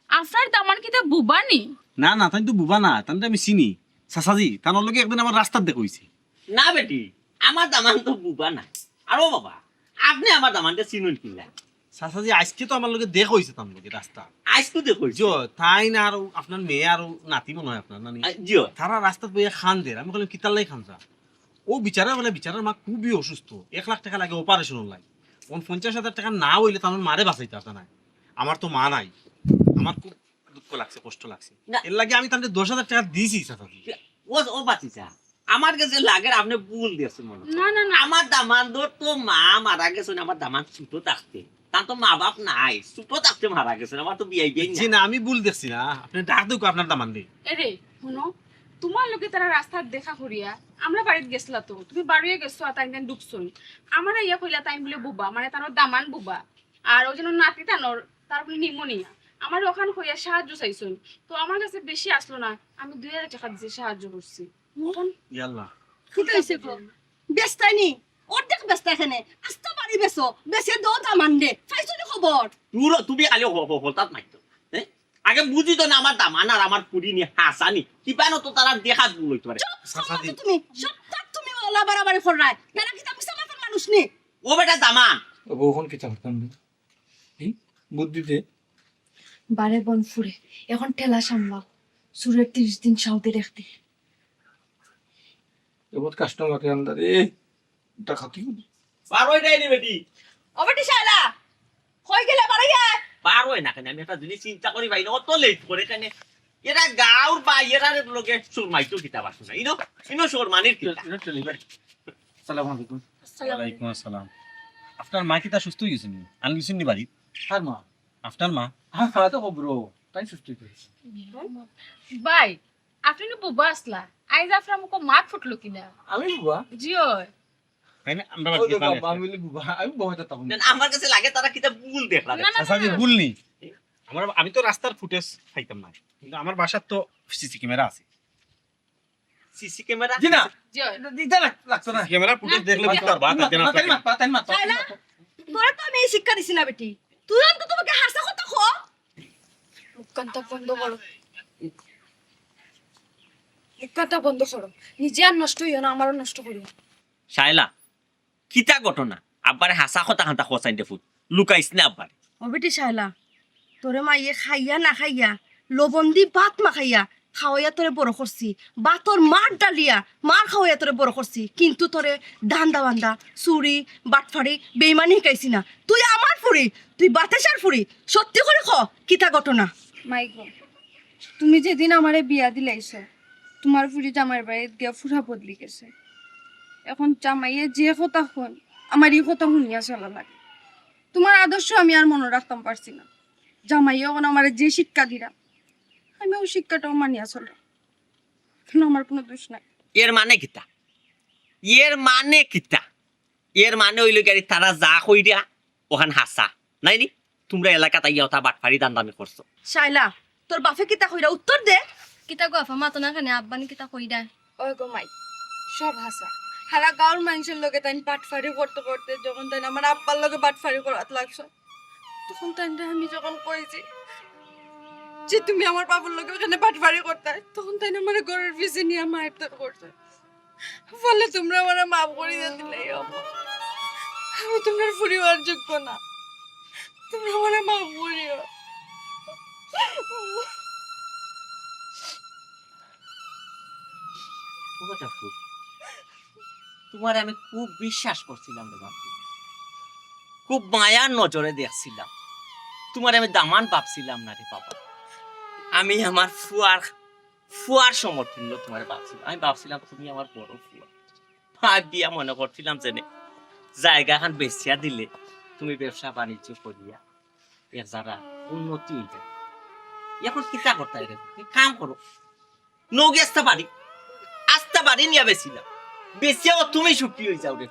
আপনার দামান কি তা বুবানি না না তাই তো বুবা না তাই তো আমি চিনি চাচাজি তার লগে একদিন আমার রাস্তার দেখইছি না বেটি আমার দামান তো বুবা না আর ও বাবা আপনি আমার দামানটা চিনুন কিনা চাচাজি আজকে তো আমার লগে দেখ হইছে তার লগে রাস্তা আজ তো দেখো জিও তাই না আর আপনার মেয়ে আর নাতি মনে হয় আপনার নানি জিও তারা রাস্তাত বইয়া খান দেয় আমি বললাম কিতার লাই খানসা ও বিচারা বলে বিচারার মা খুবই অসুস্থ 1 লাখ টাকা লাগে অপারেশন লাই 50,000 টাকা না হইলে তো আমার মারে বাঁচাইতে আসা নাই আমার তো মা নাই আমার খুব দুঃখ লাগছে কষ্ট লাগছে না। এর লাগে আমি তাদের 10,000 টাকা দিয়েছি চাচাজি ও বাচ্চা আমার কাছে লাগে আপনি ভুল দিয়েছেন মনে হয়। না না না আমার দামান তো মা মারা গেছেন আমার দামান ছোট থাকতে তার তো মা বাপ নাই ছোট থাকতে মারা গেছেন আমার তো বিয়ে বিয়ে জি না আমি ভুল দেখছি না আপনি ডাক দেবো আপনার দামান দিই এরে শুনো তোমার লোকে তারা রাস্তার দেখা করিয়া আমরা বাড়িতে গেছিলা তো তুমি বাড়িয়ে গেছো আর তাই ঢুকছো আমার ইয়া কইলা তাই বলে বুবা মানে তার দামান বুবা আর ওই জন্য নাতি তানোর তার বলে নিমোনিয়া আমার ওখান হইয়া সাহায্য চাইছুন তো আমার কাছে বেশি আসলো না আমি 2000 টাকা দিয়ে সাহায্য করছি এখন ইয়াল্লা কি কইছে গো বেস্তানি অর্ধেক বেস্তা এখানে আস্তা বাড়ি বেসো বেসে দো দামান দে পাইছো নি খবর তুমি খালি হঠাৎ মাইতো আগে বুঝি তো না আমার দামান আর আমার পুরি নিয়ে হাসানি কিপানো তো তারা দেখা ভুল হইতে পারে চাচাজি তুমি সব তুমি ওলা বাড়াবাড়ি ফরাই তারা কি তুমি সামাতের মানুষ নি ও বেটা দামান বউখন কিতা করতাম বুদ্ধি দে বারে বন ফুরে এখন ঠেলা সামলাও সুরের 30 দিন সাউতে রাখতে বহুত কাস্টমার কে আন্দার এ টাকা কি পারোই নাই নি বেটি অবটি শালা কই গেলে বাড়াইয়া পারোই না কেন আমি একটা জিনিস চিন্তা করি ভাই অত লেট করে কেন এরা গাঁর বা এরা লোকে সুর মাইতো কিতা পারছো না ইনো সুর মানির কিতা সালাম আলাইকুম ওয়ালাইকুম আসসালাম আপনার মা কি তা সুস্থ হয়ে গেছেন আনলিছেন নি বাড়ি আর মা আপনার মা হ্যাঁ তো খবর তাই সুস্থ হয়েছে বাই আপনি না বুবা আসলা আইজ আপনার মুখ মাত ফুটলো কিনা আমি বুবা জিও তাই না আমরা ও বাড়ি তো গেলাম বাবা আমি বলি বুবা আমি বহুত যেতাম আমার কাছে লাগে তারা কিতা ভুল দেখলা না না চাচাজি ভুলনি আমি তো রাস্তার ফুটেজ পাইতাম না কিন্তু আমার বাসার তো সিসি ক্যামেরা আছে সিসি ক্যামেরা জি না জিও দিতে লাগতো না ক্যামেরা ফুটেজ দেখলে বুঝতে পারবা তাই না তাই মাত তাই মাত শালা তোরা তো আমি এই শিক্ষা দিছি না বেটি তুই অন্ত তোমাকে হাসা কথা খো মুখকানটা বন্ধ করো মুখকানটা বন্ধ করো নিজে আর নষ্ট হইও না আমারও নষ্ট করিও শাইলা কিতা ঘটনা আব্বারে হাসা কথা হাঁটা খসাই দে ফুট লুকাইছ না আব্বারে অবেটি শাইলা তোরে মাইয়ে খাইয়া না খাইয়া লবণ দি ভাত মাখাইয়া খাওয়াইয়া তোরে বড় করছি বা তোর মার ডালিয়া মার খাওয়াইয়া তোরে বড় করছি কিন্তু তোরে ধান্দা বান্দা চুরি বাটফাড়ি বেইমানি শিকাইছি না তুই আমার ফুরি তুই বাতাসার ফুরি সত্যি করে খ কিতা ঘটনা মাইগো তুমি যেদিন আমারে বিয়া দিলাইছো তোমার ফুরি জামাইয়ের বাড়িতে গিয়া ফুরা বদলি গেছে এখন জামাইয়ে যে কথা শুন আমার এই কথা শুনিয়া চলা লাগে তোমার আদর্শ আমি আর মনে রাখতাম পারছি না জামাইয়ে এখন আমার যে শিক্ষা দিরা আমি ওই শিক্ষাটাও মানিয়া চলো কিন্তু আমার কোনো দোষ নাই এর মানে কিতা এর মানে হইল গাড়ি তারা যা কইরা ওখান হাসা নাই নি তোমরা এলাকা তাই ওটা বাটফারি দান্দামি করছো শাইলা তোর বাপে কিতা কইরা উত্তর দে কিতা গো আফা মাতো না খানে আব্বানি কিতা কইরা ওই গো মাই সব হাসা হারা গাঁর মানুষের লোকে তাই বাটফারি করতে করতে যখন তাই আমার আব্বার লোকে বাটফারি করাত লাগছো তখন তাই আমি যখন কইছি যে তুমি আমার বাবুর লোক ওখানে বাটবাড়ি করতে, তখন তাই না মানে ঘরের পিছে নিয়ে মারধর করতে। ফলে তোমরা আমার মাফ করিয়ে দিলেই হবো। আমি তোমার পরিবার যোগ্য না, তোমরা আমার মাফ করিও। ওটা ফুল তোমার আমি খুব বিশ্বাস করছিলাম রে বাপু, খুব মায়ার নজরে দেখছিলাম তোমার, আমি দামান ভাবছিলাম না রে বাবা। আমি আমার ফুয়ার সমর্থন তোমার ভাবছিলাম, আমি ভাবছিলাম তুমি আমার বড় ফুয়া। বিয়া মনে করছিলাম যে জায়গা খান বেচিয়া দিলে তুমি ব্যবসা বাণিজ্য করিয়া এর যারা উন্নতি হয়ে যাবে। এখন কিতা করতে রে, কাম করো, নৌকে আসতে পারি নিয়ে বেছিলাম, বেচিয়াও তুমি সুখী হয়ে যাও রে।